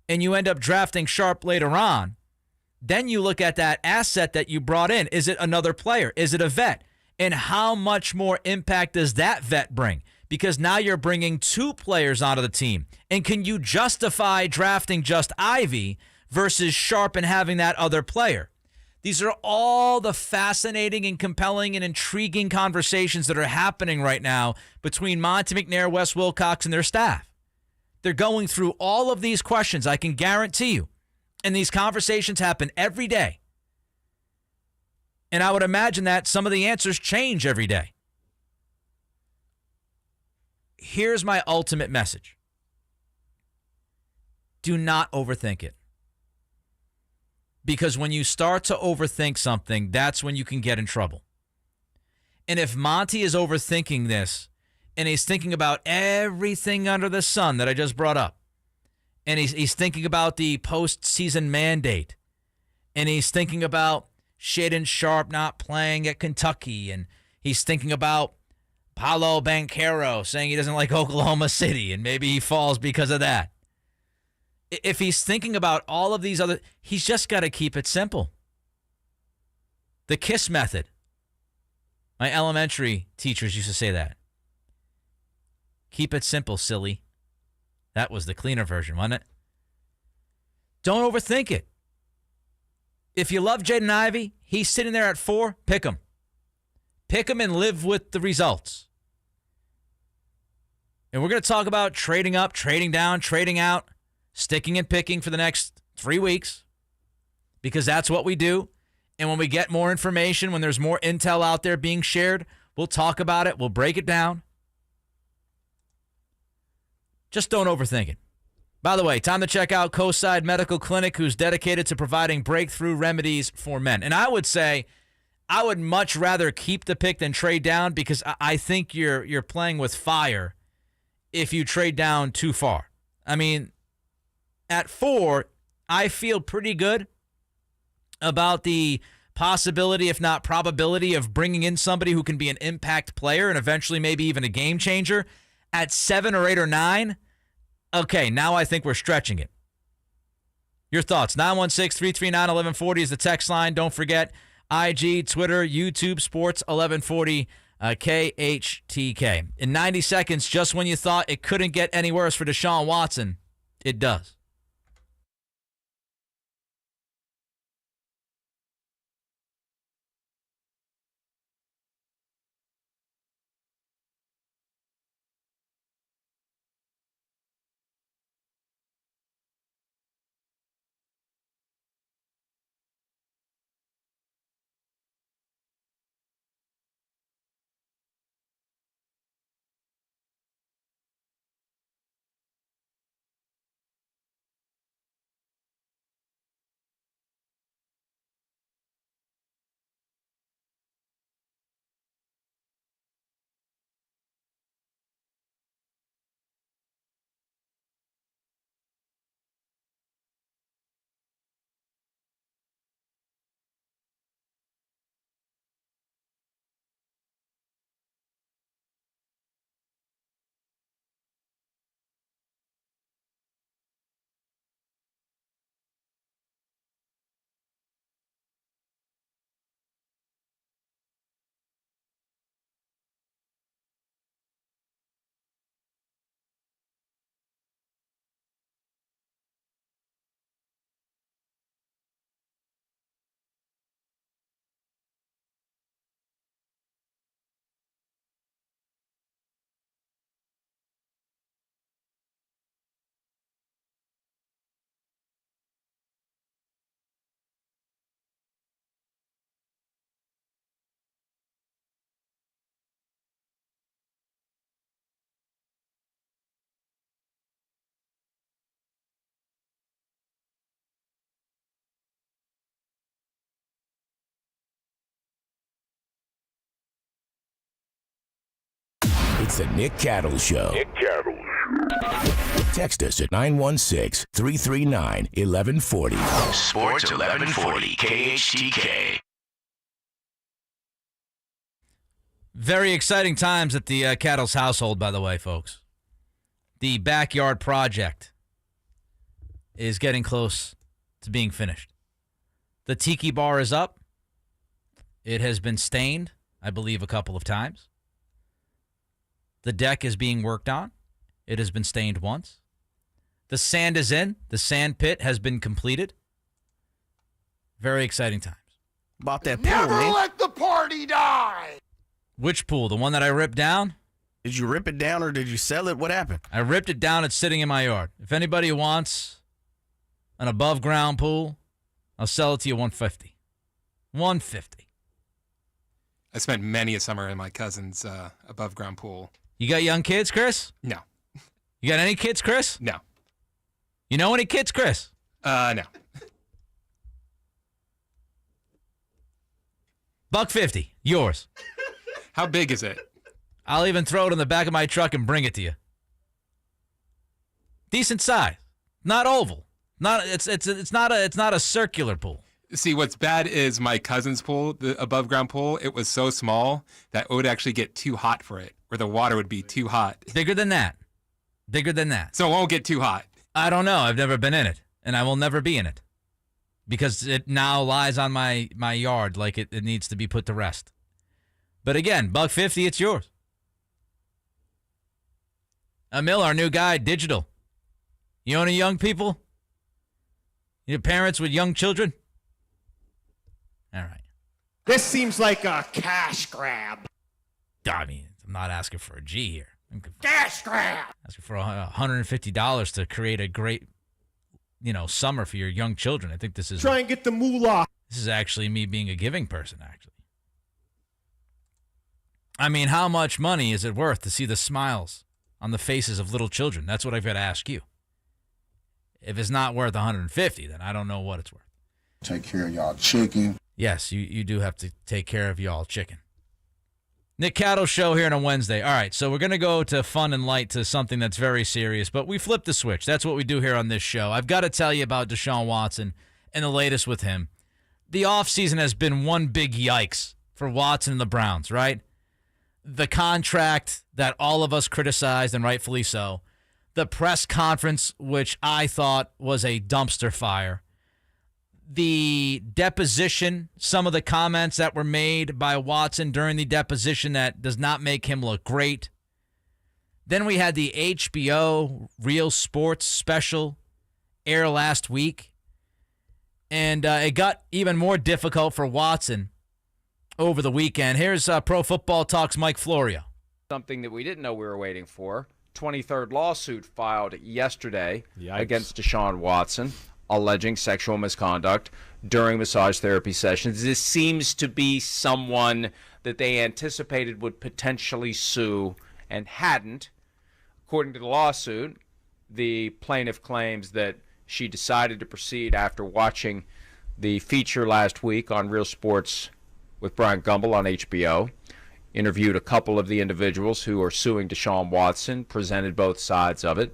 and you end up drafting Sharpe later on, then you look at that asset that you brought in. Is it another player? Is it a vet? And how much more impact does that vet bring? Because now you're bringing 2 players onto the team. And can you justify drafting just Ivey versus Sharpe and having that other player? These are all the fascinating and compelling and intriguing conversations that are happening right now between Monty McNair, Wes Wilcox, and their staff. They're going through all of these questions, I can guarantee you. And these conversations happen every day. And I would imagine that some of the answers change every day. Here's my ultimate message. Do not overthink it. Because when you start to overthink something, that's when you can get in trouble. And if Monty is overthinking this, and he's thinking about everything under the sun that I just brought up, and he's thinking about the postseason mandate, and he's thinking about Shaedon Sharpe not playing at Kentucky, and he's thinking about Paulo Banchero saying he doesn't like Oklahoma City, and maybe he falls because of that. If he's thinking about all of these other, he's just got to keep it simple. The KISS method. My elementary teachers used to say that. Keep it simple, silly. That was the cleaner version, wasn't it? Don't overthink it. If you love Jaden Ivey, he's sitting there at 4, pick him. Pick him and live with the results. And we're going to talk about trading up, trading down, trading out, sticking and picking for the next 3 weeks, because that's what we do. And when we get more information, when there's more intel out there being shared, we'll talk about it. We'll break it down. Just don't overthink it. By the way, time to check out Coastside Medical Clinic, who's dedicated to providing breakthrough remedies for men. And I would say I would much rather keep the pick than trade down, because I think you're playing with fire if you trade down too far. I mean, at 4, I feel pretty good about the possibility, if not probability, of bringing in somebody who can be an impact player and eventually maybe even a game changer. At 7 or 8 or 9, okay, now I think we're stretching it. Your thoughts? 916-339-1140 is the text line. Don't forget, IG, Twitter, YouTube, Sports 1140 KHTK. In 90 seconds, just when you thought it couldn't get any worse for Desean Watson, it does. It's the Nick Cattle Show. Nick Cattle. Text us at 916-339-1140. Sports 1140 KHTK. Very exciting times at the Cattle's household, by the way, folks. The backyard project is getting close to being finished. The tiki bar is up. It has been stained, I believe, a couple of times. The deck is being worked on. It has been stained once. The sand is in. The sand pit has been completed. Very exciting times. About that pool, Never man. let the party die! Which pool? The one that I ripped down? Did you rip it down or did you sell it? What happened? I ripped it down. It's sitting in my yard. If anybody wants an above ground pool, I'll sell it to you $150. $150. I spent many a summer in my cousin's above ground pool. You got young kids, Chris? No. You got any kids, Chris? No. You know any kids, Chris? No. $150. Yours. How big is it? I'll even throw it in the back of my truck and bring it to you. Decent size. Not oval. It's not a circular pool. See, what's bad is my cousin's pool, the above ground pool, it was so small that it would actually get too hot for it. where the water would be too hot. Bigger than that. Bigger than that. So it won't get too hot. I don't know. I've never been in it, and I will never be in it because it now lies on my yard like it needs to be put to rest. But again, $150, it's yours. Emil, our new guy, digital. You own any young people? Your parents with young children? All right. This seems like a cash grab. I mean, I'm not asking for a G here. Cash grab. Asking for $150 to create a great, summer for your young children. I think this is... Try and get the moolah. This is actually me being a giving person, actually. I mean, how much money is it worth to see the smiles on the faces of little children? That's what I've got to ask you. If it's not worth $150, then I don't know what it's worth. Take care of y'all chicken. Yes, you do have to take care of y'all chicken. Nick Cattle Show here on a Wednesday. All right, so we're going to go to fun and light to something that's very serious, but we flip the switch. That's what we do here on this show. I've got to tell you about Desean Watson and the latest with him. The offseason has been one big yikes for Watson and the Browns, right? The contract that all of us criticized, and rightfully so. The press conference, which I thought was a dumpster fire. The deposition, some of the comments that were made by Watson during the deposition that does not make him look great. Then we had the HBO Real Sports special air last week. And it got even more difficult for Watson over the weekend. Here's Pro Football Talk's Mike Florio. Something that we didn't know we were waiting for. 23rd lawsuit filed yesterday against Desean Watson, alleging sexual misconduct during massage therapy sessions. This seems to be someone that they anticipated would potentially sue and hadn't. According to the lawsuit, the plaintiff claims that she decided to proceed after watching the feature last week on Real Sports with Brian Gumbel on HBO. Interviewed a couple of the individuals who are suing Desean Watson, presented both sides of it,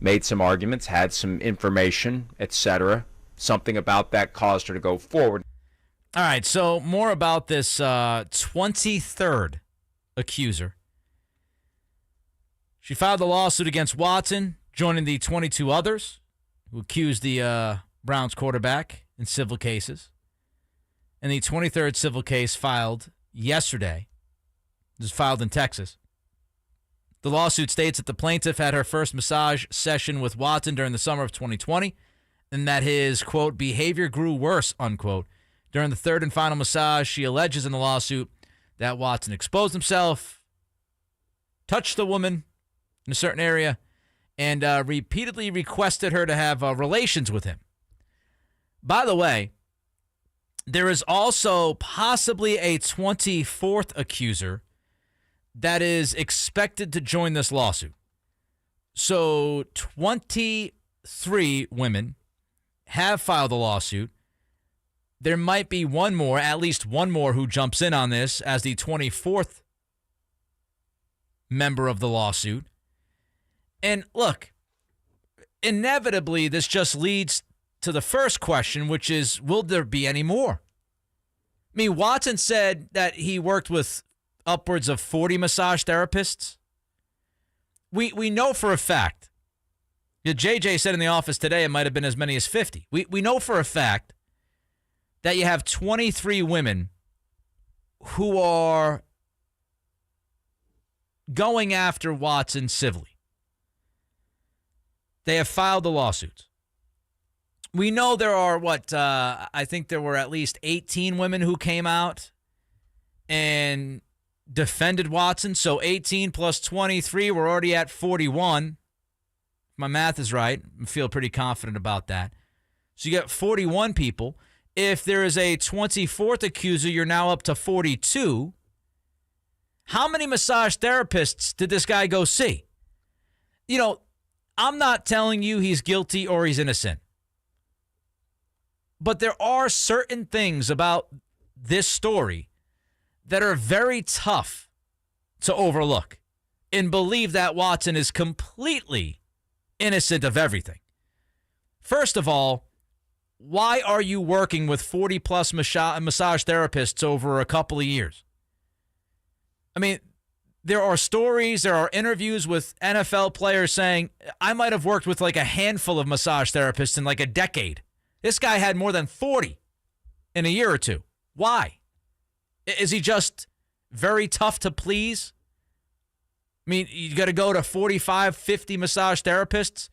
made some arguments, had some information, etc. Something about that caused her to go forward. All right, so more about this 23rd accuser. She filed a lawsuit against Watson, joining the 22 others who accused the Browns quarterback in civil cases. And the 23rd civil case filed yesterday. This is filed in Texas. The lawsuit states that the plaintiff had her first massage session with Watson during the summer of 2020 and that his, quote, behavior grew worse, unquote. During the third and final massage, she alleges in the lawsuit that Watson exposed himself, touched the woman in a certain area, and repeatedly requested her to have relations with him. By the way, there is also possibly a 24th accuser that is expected to join this lawsuit. So 23 women have filed a lawsuit. There might be one more, at least one more, who jumps in on this as the 24th member of the lawsuit. And look, inevitably, this just leads to the first question, which is, will there be any more? I mean, Watson said that he worked with upwards of 40 massage therapists. We know for a fact. JJ said in the office today it might have been as many as 50. We know for a fact that you have 23 women who are going after Watson civilly. They have filed the lawsuits. We know there are, I think there were at least 18 women who came out and defended Watson. So 18 plus 23, we're already at 41. If my math is right, I feel pretty confident about that. So you got 41 people. If there is a 24th accuser, you're now up to 42. How many massage therapists did this guy go see? You know, I'm not telling you he's guilty or he's innocent. But there are certain things about this story that are very tough to overlook and believe that Watson is completely innocent of everything. First of all, why are you working with 40-plus massage therapists over a couple of years? I mean, there are stories, there are interviews with NFL players saying, I might have worked with like a handful of massage therapists in like a decade. This guy had more than 40 in a year or two. Why? Is he just very tough to please? I mean, you got to go to 45, 50 massage therapists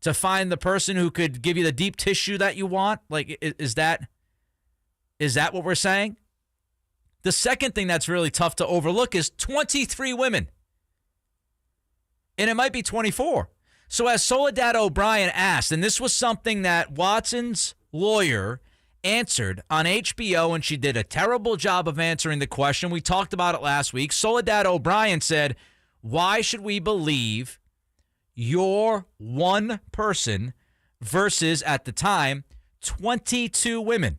to find the person who could give you the deep tissue that you want? Like, is that what we're saying? The second thing that's really tough to overlook is 23 women. And it might be 24. So as Soledad O'Brien asked, and this was something that Watson's lawyer answered on HBO, and she did a terrible job of answering the question. We talked about it last week. Soledad O'Brien said, why should we believe you're one person versus, at the time, 22 women?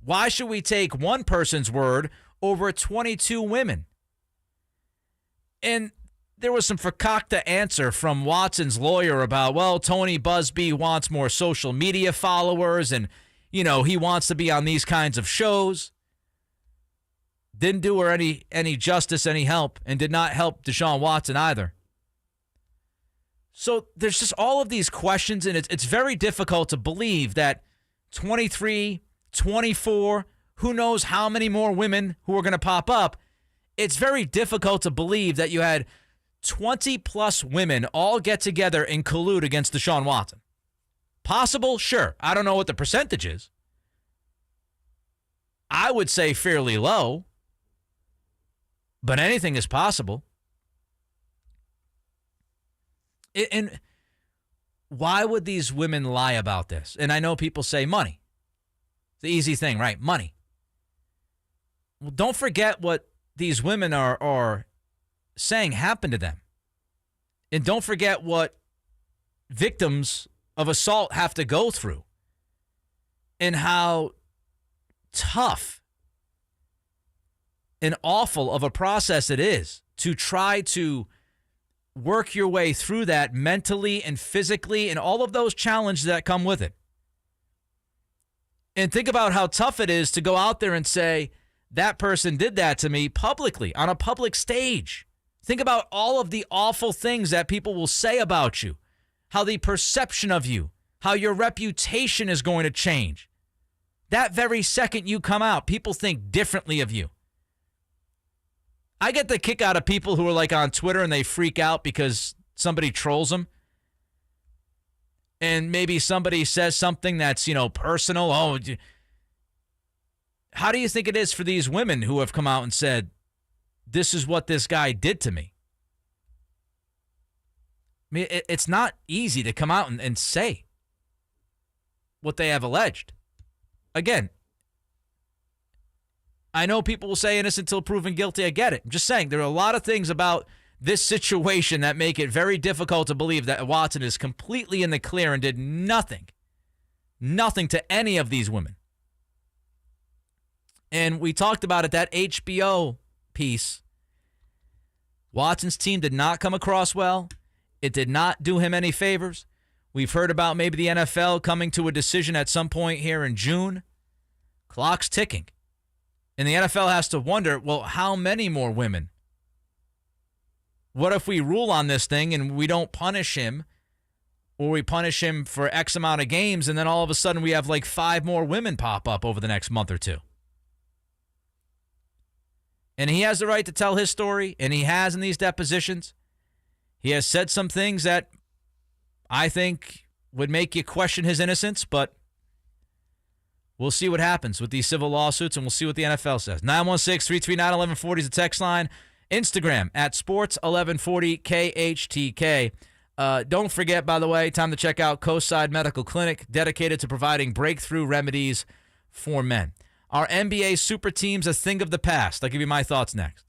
Why should we take one person's word over 22 women? And there was some fakakta answer from Watson's lawyer about, well, Tony Busby wants more social media followers and, you know, he wants to be on these kinds of shows. Didn't do her any justice, any help, and did not help Desean Watson either. So there's just all of these questions, and it's very difficult to believe that 23, 24, who knows how many more women who are going to pop up. It's very difficult to believe that you had 20-plus women all get together and collude against Desean Watson. Possible? Sure. I don't know what the percentage is. I would say fairly low, but anything is possible. And why would these women lie about this? And I know people say money. It's the easy thing, right? Money. Well, don't forget what these women are saying happened to them. And don't forget what victims of assault have to go through and how tough and awful of a process it is to try to work your way through that mentally and physically and all of those challenges that come with it. And think about how tough it is to go out there and say, that person did that to me publicly on a public stage. Think about all of the awful things that people will say about you, how the perception of you, how your reputation is going to change. That very second you come out, people think differently of you. I get the kick out of people who are like on Twitter and they freak out because somebody trolls them. And maybe somebody says something that's, personal. Oh, how do you think it is for these women who have come out and said, this is what this guy did to me? I mean, it's not easy to come out and say what they have alleged. Again, I know people will say innocent until proven guilty. I get it. I'm just saying there are a lot of things about this situation that make it very difficult to believe that Watson is completely in the clear and did nothing to any of these women. And we talked about it, that HBO piece. Watson's team did not come across well. It did not do him any favors. We've heard about maybe the NFL coming to a decision at some point here in June. Clock's ticking. And the NFL has to wonder, well, how many more women? What if we rule on this thing and we don't punish him, or we punish him for X amount of games, and then all of a sudden we have like 5 more women pop up over the next month or two? And he has the right to tell his story, and he has in these depositions. He has said some things that I think would make you question his innocence, but we'll see what happens with these civil lawsuits, and we'll see what the NFL says. 916-339-1140 is the text line. Instagram at Sports1140KHTK. Don't forget, by the way, time to check out Coastside Medical Clinic, dedicated to providing breakthrough remedies for men. Our NBA super team's a thing of the past. I'll give you my thoughts next.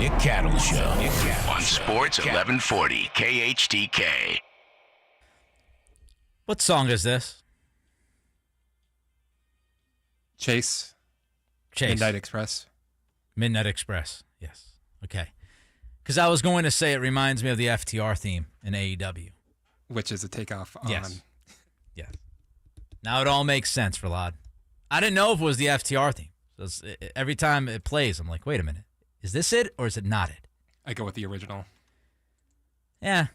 Nick Cattle Show. On Sports 1140 KHTK. What song is this? Chase. Chase. Midnight Express. Midnight Express. Yes. Okay. Because I was going to say it reminds me of the FTR theme in AEW. Which is a takeoff on... Yes. Yes. Now it all makes sense, Vlad. I didn't know if it was the FTR theme. So every time it plays, I'm like, wait a minute. Is this it or is it not it? I go with the original. Yeah.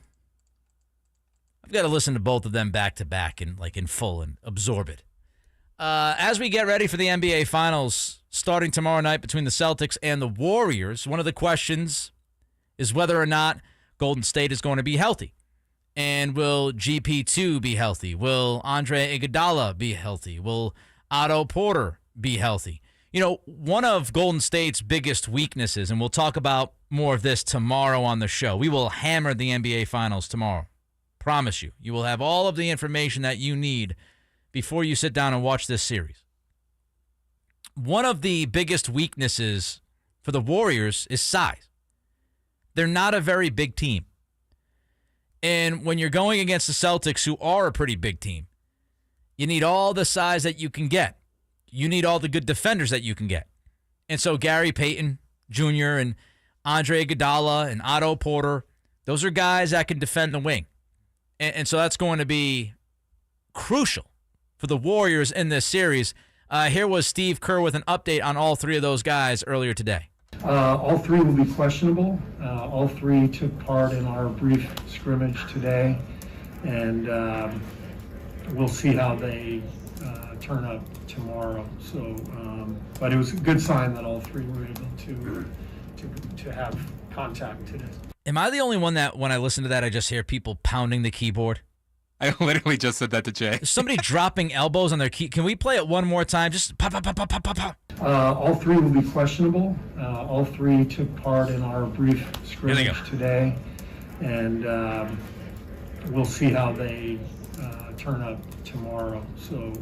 I've got to listen to both of them back to back and in full and absorb it. As we get ready for the NBA Finals starting tomorrow night between the Celtics and the Warriors, one of the questions is whether or not Golden State is going to be healthy. And will GP2 be healthy? Will Andre Iguodala be healthy? Will Otto Porter be healthy? You know, one of Golden State's biggest weaknesses, and we'll talk about more of this tomorrow on the show. We will hammer the NBA Finals tomorrow. Promise you. You will have all of the information that you need before you sit down and watch this series. One of the biggest weaknesses for the Warriors is size. They're not a very big team. And when you're going against the Celtics, who are a pretty big team, you need all the size that you can get. You need all the good defenders that you can get. And so Gary Payton Jr. and Andre Iguodala and Otto Porter, those are guys that can defend the wing. And so that's going to be crucial for the Warriors in this series. Here was Steve Kerr with an update on all three of those guys earlier today. All three will be questionable. All three took part in our brief scrimmage today, and we'll see how they turn up tomorrow. So, but it was a good sign that all three were able to have contact today. Am I the only one that when I listen to that, I just hear people pounding the keyboard? I literally just said that to Jay. Is somebody dropping elbows on their key? Can we play it one more time? Just pop, pop, pop, pop, pop, pop, pop. All three will be questionable. All three took part in our brief scrimmage today, and we'll see how they turn up tomorrow. So,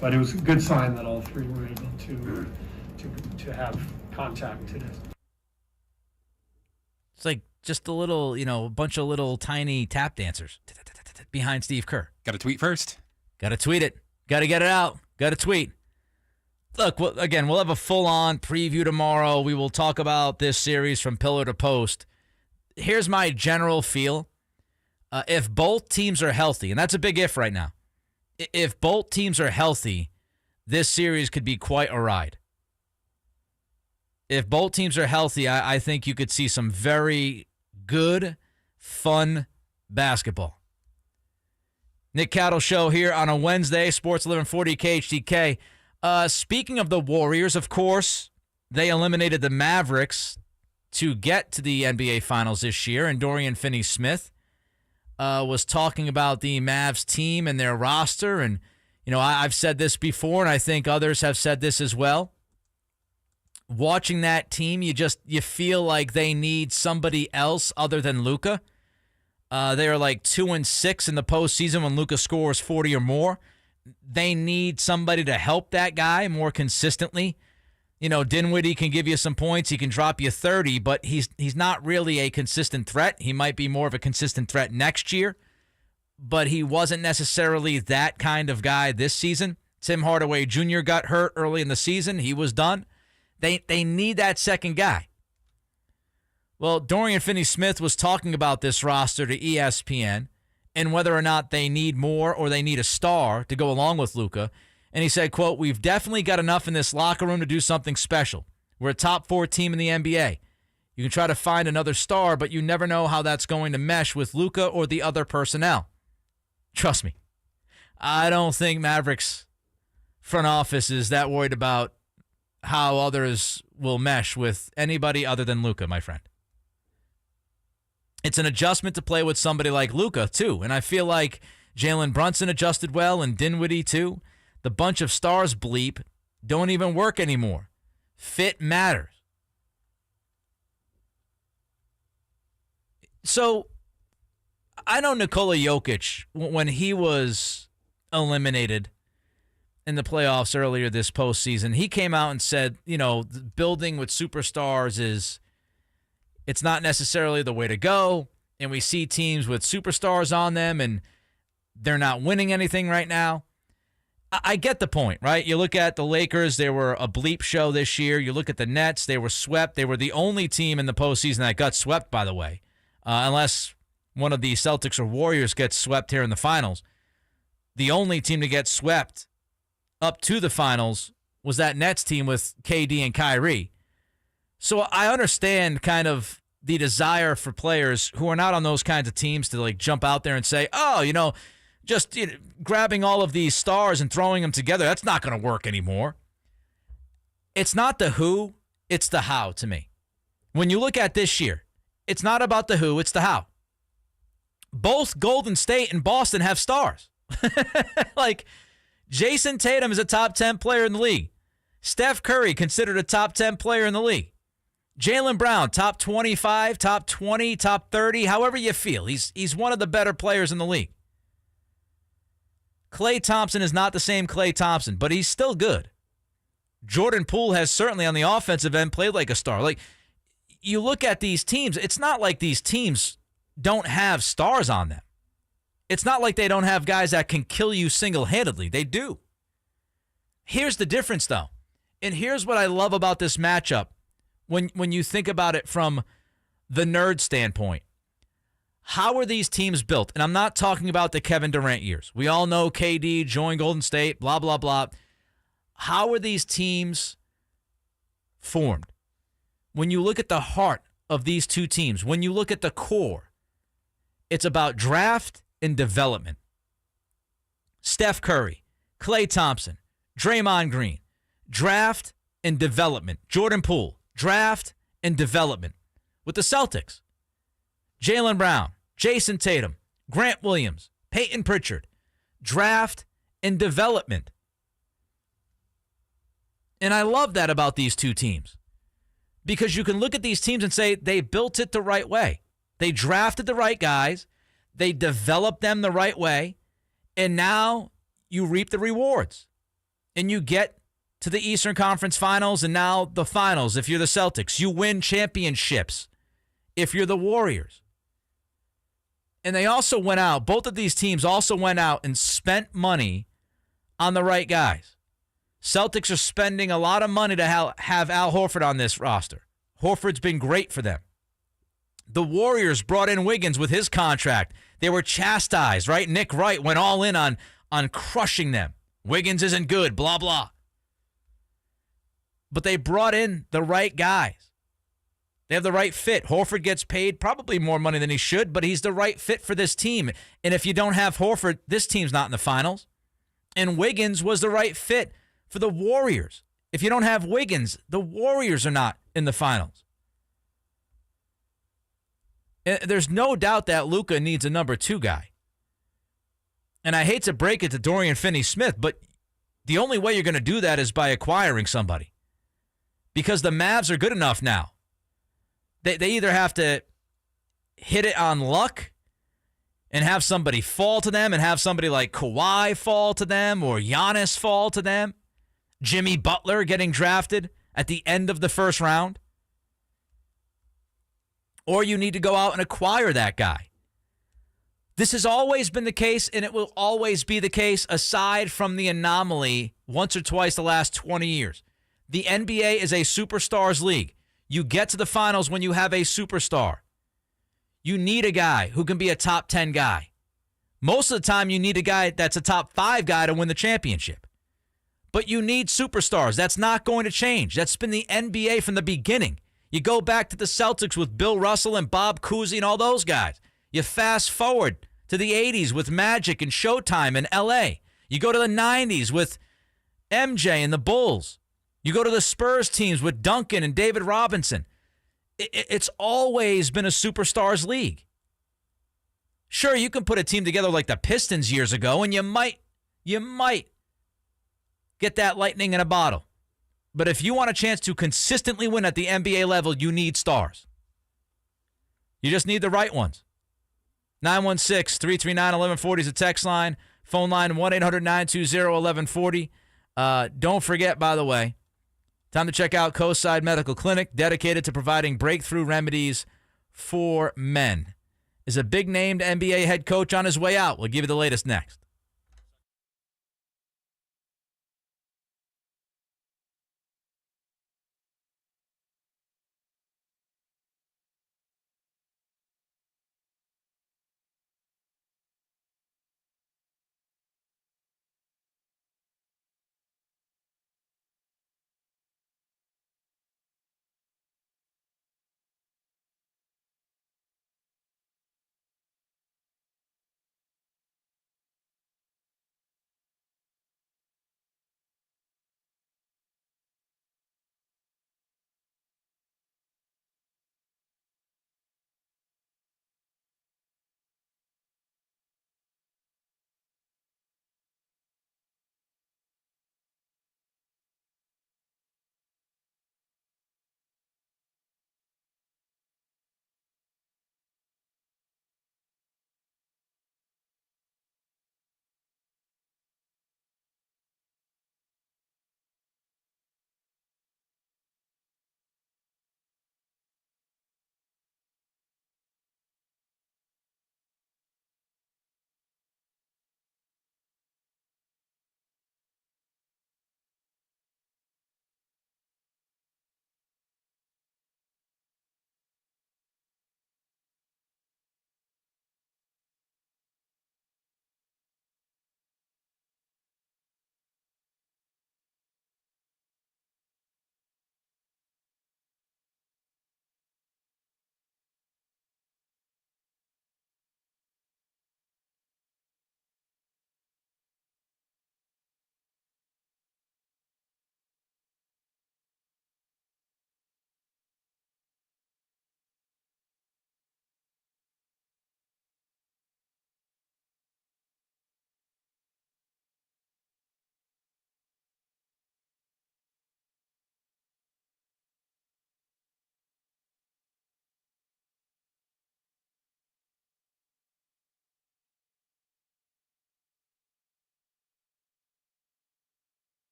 but it was a good sign that all three were able to have contact today. It's like just a little, a bunch of little tiny tap dancers behind Steve Kerr. Got to tweet first. Got to tweet it. Got to get it out. Got to tweet. Look, again, we'll have a full-on preview tomorrow. We will talk about this series from pillar to post. Here's my general feel. If both teams are healthy, and that's a big if right now, if both teams are healthy, this series could be quite a ride. If both teams are healthy, I think you could see some very good, fun basketball. Nick Cattle Show here on a Wednesday, Sports 1140 KHTK. Speaking of the Warriors, of course, they eliminated the Mavericks to get to the NBA Finals this year, and Dorian Finney-Smith was talking about the Mavs team and their roster, and I've said this before, and I think others have said this as well. Watching that team, you feel like they need somebody else other than Luka. They are like 2-6 in the postseason when Luka scores 40 or more. They need somebody to help that guy more consistently. Dinwiddie can give you some points. He can drop you 30, but he's not really a consistent threat. He might be more of a consistent threat next year, but he wasn't necessarily that kind of guy this season. Tim Hardaway Jr. got hurt early in the season. He was done. They need that second guy. Well, Dorian Finney-Smith was talking about this roster to ESPN and whether or not they need more or they need a star to go along with Luka. And he said, quote, "We've definitely got enough in this locker room to do something special. We're a top 4 team in the NBA. You can try to find another star, but you never know how that's going to mesh with Luka or the other personnel." Trust me, I don't think Mavericks front office is that worried about how others will mesh with anybody other than Luka, my friend. It's an adjustment to play with somebody like Luka, too. And I feel like Jalen Brunson adjusted well and Dinwiddie, too. The bunch of stars bleep don't even work anymore. Fit matters. So I know Nikola Jokic, when he was eliminated in the playoffs earlier this postseason, he came out and said, building with superstars is it's not necessarily the way to go, and we see teams with superstars on them, and they're not winning anything right now. I get the point, right? You look at the Lakers, they were a bleep show this year. You look at the Nets, they were swept. They were the only team in the postseason that got swept, by the way, unless one of the Celtics or Warriors gets swept here in the finals. The only team to get swept up to the finals was that Nets team with KD and Kyrie. So I understand kind of the desire for players who are not on those kinds of teams to like jump out there and say, oh, just grabbing all of these stars and throwing them together, that's not going to work anymore. It's not the who, it's the how to me. When you look at this year, it's not about the who, it's the how. Both Golden State and Boston have stars. Like, Jason Tatum is a top 10 player in the league. Steph Curry considered a top 10 player in the league. Jaylen Brown, top 25, top 20, top 30, however you feel. He's one of the better players in the league. Klay Thompson is not the same Klay Thompson, but he's still good. Jordan Poole has certainly on the offensive end played like a star. Like, you look at these teams, it's not like these teams don't have stars on them. It's not like they don't have guys that can kill you single-handedly. They do. Here's the difference, though. And here's what I love about this matchup when you think about it from the nerd standpoint. How are these teams built? And I'm not talking about the Kevin Durant years. We all know KD joined Golden State, blah, blah, blah. How are these teams formed? When you look at the heart of these two teams, when you look at the core, it's about draft and development. Steph Curry, Klay Thompson, Draymond Green, draft and development. Jordan Poole, draft and development. With the Celtics, Jaylen Brown, Jason Tatum, Grant Williams, Peyton Pritchard, draft and development. And I love that about these two teams because you can look at these teams and say they built it the right way. They drafted the right guys, they developed them the right way, and now you reap the rewards. And you get to the Eastern Conference Finals and now the Finals if you're the Celtics. You win championships if you're the Warriors. And they also went out, both of these teams also went out and spent money on the right guys. Celtics are spending a lot of money to have Al Horford on this roster. Horford's been great for them. The Warriors brought in Wiggins with his contract. They were chastised, right? Nick Wright went all in on crushing them. Wiggins isn't good, blah, blah. But they brought in the right guys. They have the right fit. Horford gets paid probably more money than he should, but he's the right fit for this team. And if you don't have Horford, this team's not in the finals. And Wiggins was the right fit for the Warriors. If you don't have Wiggins, the Warriors are not in the finals. And there's no doubt that Luka needs a number 2 guy. And I hate to break it to Dorian Finney-Smith, but the only way you're going to do that is by acquiring somebody. Because the Mavs are good enough now. They either have to hit it on luck and have somebody fall to them and have somebody like Kawhi fall to them or Giannis fall to them. Jimmy Butler getting drafted at the end of the first round. Or you need to go out and acquire that guy. This has always been the case, and it will always be the case aside from the anomaly once or twice the last 20 years. The NBA is a superstars league. You get to the finals when you have a superstar. You need a guy who can be a top 10 guy. Most of the time, you need a guy that's a top 5 guy to win the championship. But you need superstars. That's not going to change. That's been the NBA from the beginning. You go back to the Celtics with Bill Russell and Bob Cousy and all those guys. You fast forward to the 80s with Magic and Showtime in L.A. You go to the 90s with MJ and the Bulls. You go to the Spurs teams with Duncan and David Robinson. It's always been a superstars league. Sure, you can put a team together like the Pistons years ago, and you might get that lightning in a bottle. But if you want a chance to consistently win at the NBA level, you need stars. You just need the right ones. 916-339-1140 is the text line. Phone line 1-800-920-1140. Don't forget, by the way, time to check out Coastside Medical Clinic, dedicated to providing breakthrough remedies for men. Is a big-named NBA head coach on his way out? We'll give you the latest next.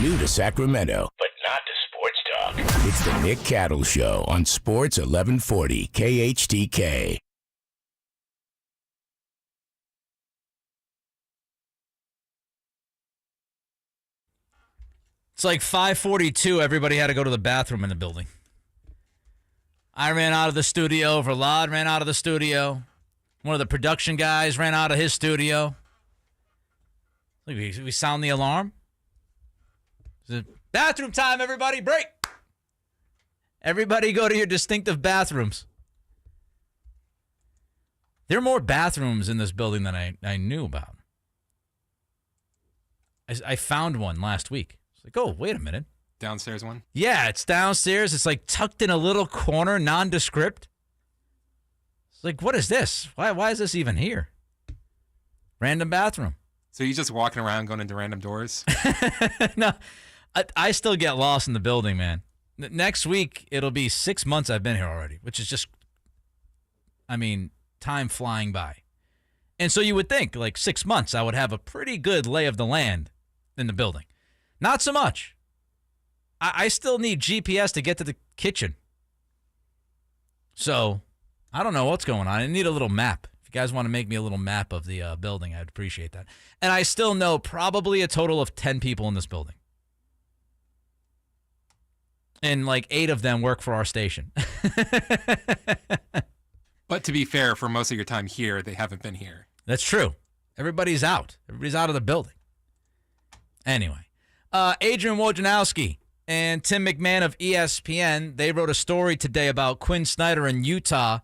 New to Sacramento, but not to sports talk. It's the Nick Cattle Show on Sports 1140 KHTK. It's like 5:42. Everybody had to go to the bathroom in the building. I ran out of the studio. Verlad ran out of the studio. One of the production guys ran out of his studio. We sound the alarm. Bathroom time, everybody. Break. Everybody go to your distinctive bathrooms. There are more bathrooms in this building than I knew about. I found one last week. It's like, oh, wait a minute. Downstairs one? Yeah, it's downstairs. It's like tucked in a little corner, nondescript. It's like, what is this? Why is this even here? Random bathroom. So you just walking around going into random doors? No. I still get lost in the building, man. Next week, it'll be 6 months I've been here already, which is just, time flying by. And so you would think, 6 months, I would have a pretty good lay of the land in the building. Not so much. I still need GPS to get to the kitchen. So, I don't know what's going on. I need a little map. If you guys want to make me a little map of the building, I'd appreciate that. And I still know probably a total of 10 people in this building. And 8 of them work for our station. But to be fair, for most of your time here, they haven't been here. That's true. Everybody's out. Everybody's out of the building. Anyway, Adrian Wojnarowski and Tim McMahon of ESPN, they wrote a story today about Quinn Snyder in Utah,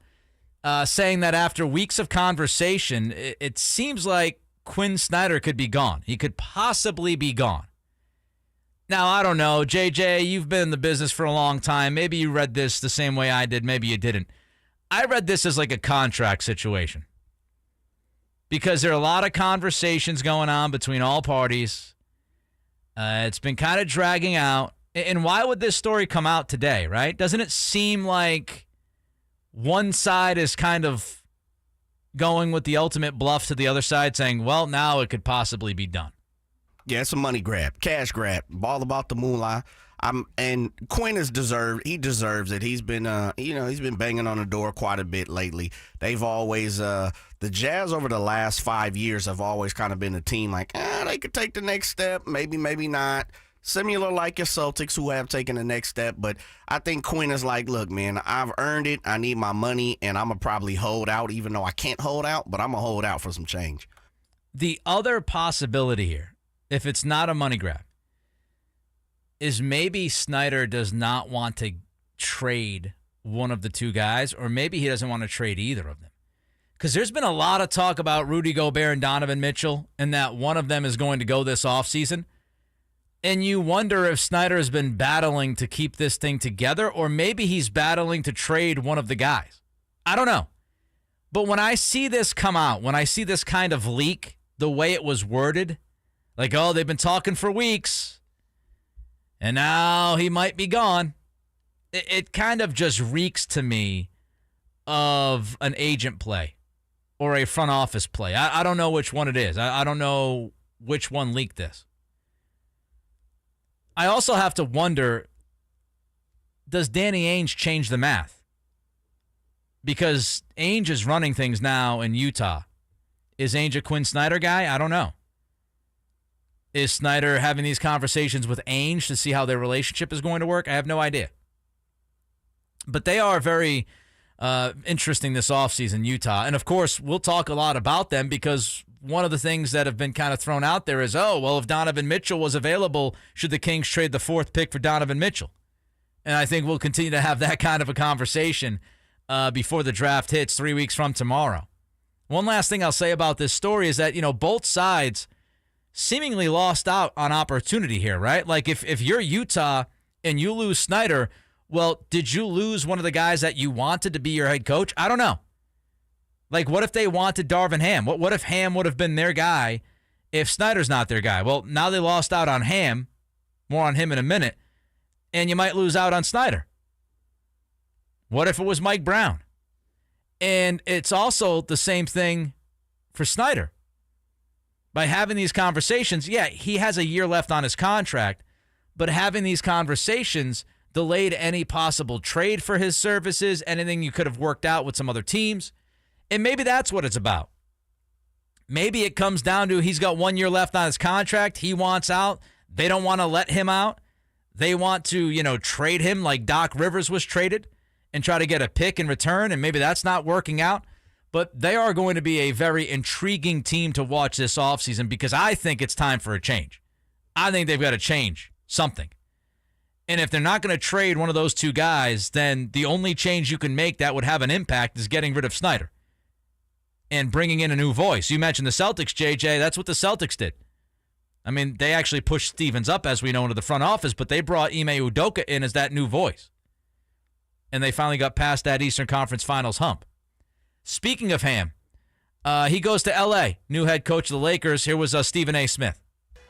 saying that after weeks of conversation, it seems like Quinn Snyder could be gone. He could possibly be gone. Now, I don't know. JJ, you've been in the business for a long time. Maybe you read this the same way I did. Maybe you didn't. I read this as a contract situation because there are a lot of conversations going on between all parties. It's been kind of dragging out. And why would this story come out today, right? Doesn't it seem like one side is kind of going with the ultimate bluff to the other side, saying, well, now it could possibly be done? Yeah, it's a money grab, cash grab, all about the moolah. And Quinn is deserved. He deserves it. He's been, he's been banging on the door quite a bit lately. They've always, the Jazz over the last 5 years have always kind of been a team they could take the next step, maybe not. Similar like your Celtics who have taken the next step. But I think Quinn is look, man, I've earned it. I need my money, and I'm going to probably hold out, even though I can't hold out, but I'm going to hold out for some change. The other possibility here, if it's not a money grab, is maybe Snyder does not want to trade one of the two guys, or maybe he doesn't want to trade either of them. Because there's been a lot of talk about Rudy Gobert and Donovan Mitchell, and that one of them is going to go this offseason. And you wonder if Snyder has been battling to keep this thing together, or maybe he's battling to trade one of the guys. I don't know. But when I see this come out, when I see this kind of leak, the way it was worded, they've been talking for weeks, and now he might be gone. It kind of just reeks to me of an agent play or a front office play. I don't know which one it is. I don't know which one leaked this. I also have to wonder, does Danny Ainge change the math? Because Ainge is running things now in Utah. Is Ainge a Quinn Snyder guy? I don't know. Is Snyder having these conversations with Ainge to see how their relationship is going to work? I have no idea. But they are very interesting this offseason, Utah. And, of course, we'll talk a lot about them because one of the things that have been kind of thrown out there is, if Donovan Mitchell was available, should the Kings trade the 4th pick for Donovan Mitchell? And I think we'll continue to have that kind of a conversation before the draft hits 3 weeks from tomorrow. One last thing I'll say about this story is that, both sides seemingly lost out on opportunity here, right? If you're Utah and you lose Snyder, well, did you lose one of the guys that you wanted to be your head coach? I don't know. What if they wanted Darvin Ham? What if Ham would have been their guy if Snyder's not their guy? Well, now they lost out on Ham. More on him in a minute. And you might lose out on Snyder. What if it was Mike Brown? And it's also the same thing for Snyder. By having these conversations, he has a year left on his contract, but having these conversations delayed any possible trade for his services, anything you could have worked out with some other teams. And maybe that's what it's about. Maybe it comes down to he's got 1 year left on his contract. He wants out. They don't want to let him out. They want to, trade him like Doc Rivers was traded and try to get a pick in return, and maybe that's not working out. But they are going to be a very intriguing team to watch this offseason because I think it's time for a change. I think they've got to change something. And if they're not going to trade one of those two guys, then the only change you can make that would have an impact is getting rid of Snyder and bringing in a new voice. You mentioned the Celtics, JJ. That's what the Celtics did. They actually pushed Stevens up, as we know, into the front office, but they brought Ime Udoka in as that new voice. And they finally got past that Eastern Conference Finals hump. Speaking of Ham, he goes to L.A., new head coach of the Lakers. Here was Stephen A. Smith.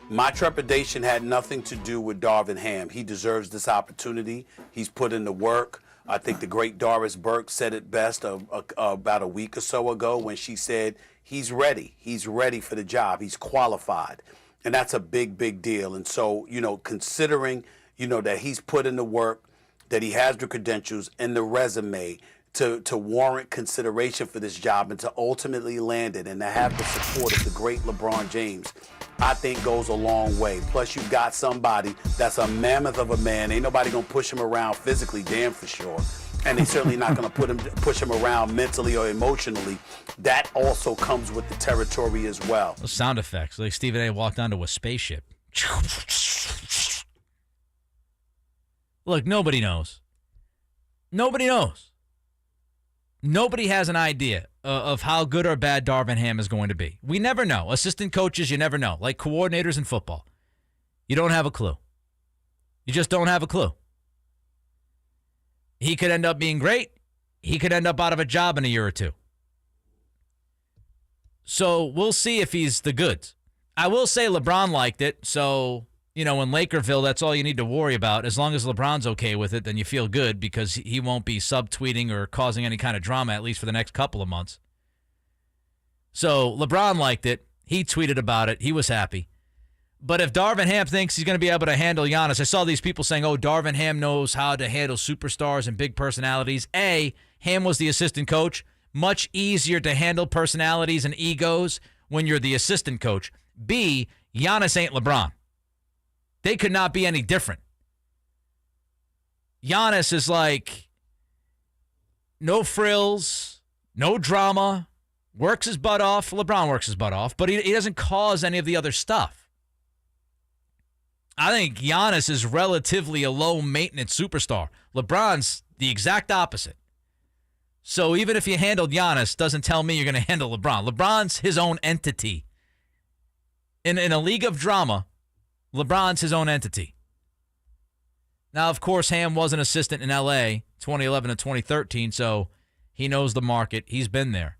My trepidation had nothing to do with Darvin Ham. He deserves this opportunity. He's put in the work. I think the great Doris Burke said it best about a week or so ago when she said he's ready. He's ready for the job. He's qualified. And that's a big, big deal. And so, considering, that he's put in the work, that he has the credentials and the resume to warrant consideration for this job and to ultimately land it and to have the support of the great LeBron James, I think goes a long way. Plus, you've got somebody that's a mammoth of a man. Ain't nobody going to push him around physically, damn for sure. And they're certainly not going to push him around mentally or emotionally. That also comes with the territory as well. Those sound effects, like Stephen A. walked onto a spaceship. Look, nobody knows. Nobody knows. Nobody has an idea of how good or bad Darvin Ham is going to be. We never know. Assistant coaches, you never know. Like coordinators in football. You don't have a clue. You just don't have a clue. He could end up being great. He could end up out of a job in a year or two. So we'll see if he's the goods. I will say LeBron liked it. So, in Lakerville, that's all you need to worry about. As long as LeBron's okay with it, then you feel good because he won't be subtweeting or causing any kind of drama, at least for the next couple of months. So LeBron liked it. He tweeted about it. He was happy. But if Darvin Ham thinks he's going to be able to handle Giannis, I saw these people saying, Darvin Ham knows how to handle superstars and big personalities. A, Ham was the assistant coach. Much easier to handle personalities and egos when you're the assistant coach. B, Giannis ain't LeBron. They could not be any different. Giannis is like no frills, no drama, works his butt off. LeBron works his butt off, but he doesn't cause any of the other stuff. I think Giannis is relatively a low-maintenance superstar. LeBron's the exact opposite. So even if you handled Giannis, doesn't tell me you're going to handle LeBron. LeBron's his own entity. In a league of drama, LeBron's his own entity. Now, of course, Ham was an assistant in L.A. 2011 to 2013, so he knows the market. He's been there,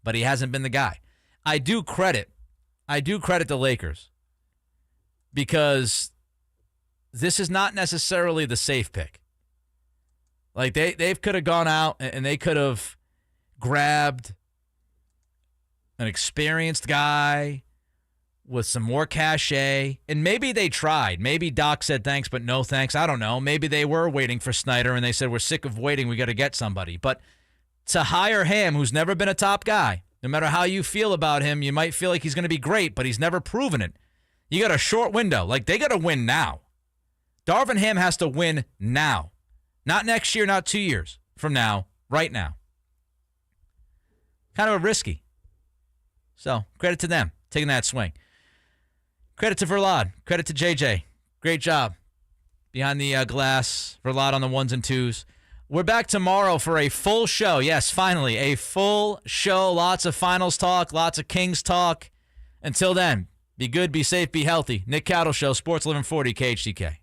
but he hasn't been the guy. I do credit the Lakers because this is not necessarily the safe pick. Like they could have gone out and they could have grabbed an experienced guy with some more cachet, and maybe they tried. Maybe Doc said thanks, but no thanks. I don't know. Maybe they were waiting for Snyder, and they said, we're sick of waiting. We got to get somebody. But to hire Ham, who's never been a top guy, no matter how you feel about him, you might feel like he's going to be great, but he's never proven it. You got a short window. Like, they got to win now. Darvin Ham has to win now. Not next year, not 2 years from now, right now. Kind of risky. So, credit to them, taking that swing. Credit to Verlad. Credit to JJ. Great job. Behind the glass, Verlad on the ones and twos. We're back tomorrow for a full show. Yes, finally, a full show. Lots of finals talk, lots of Kings talk. Until then, be good, be safe, be healthy. Nick Cowdle Show, Sports 1140 KHTK.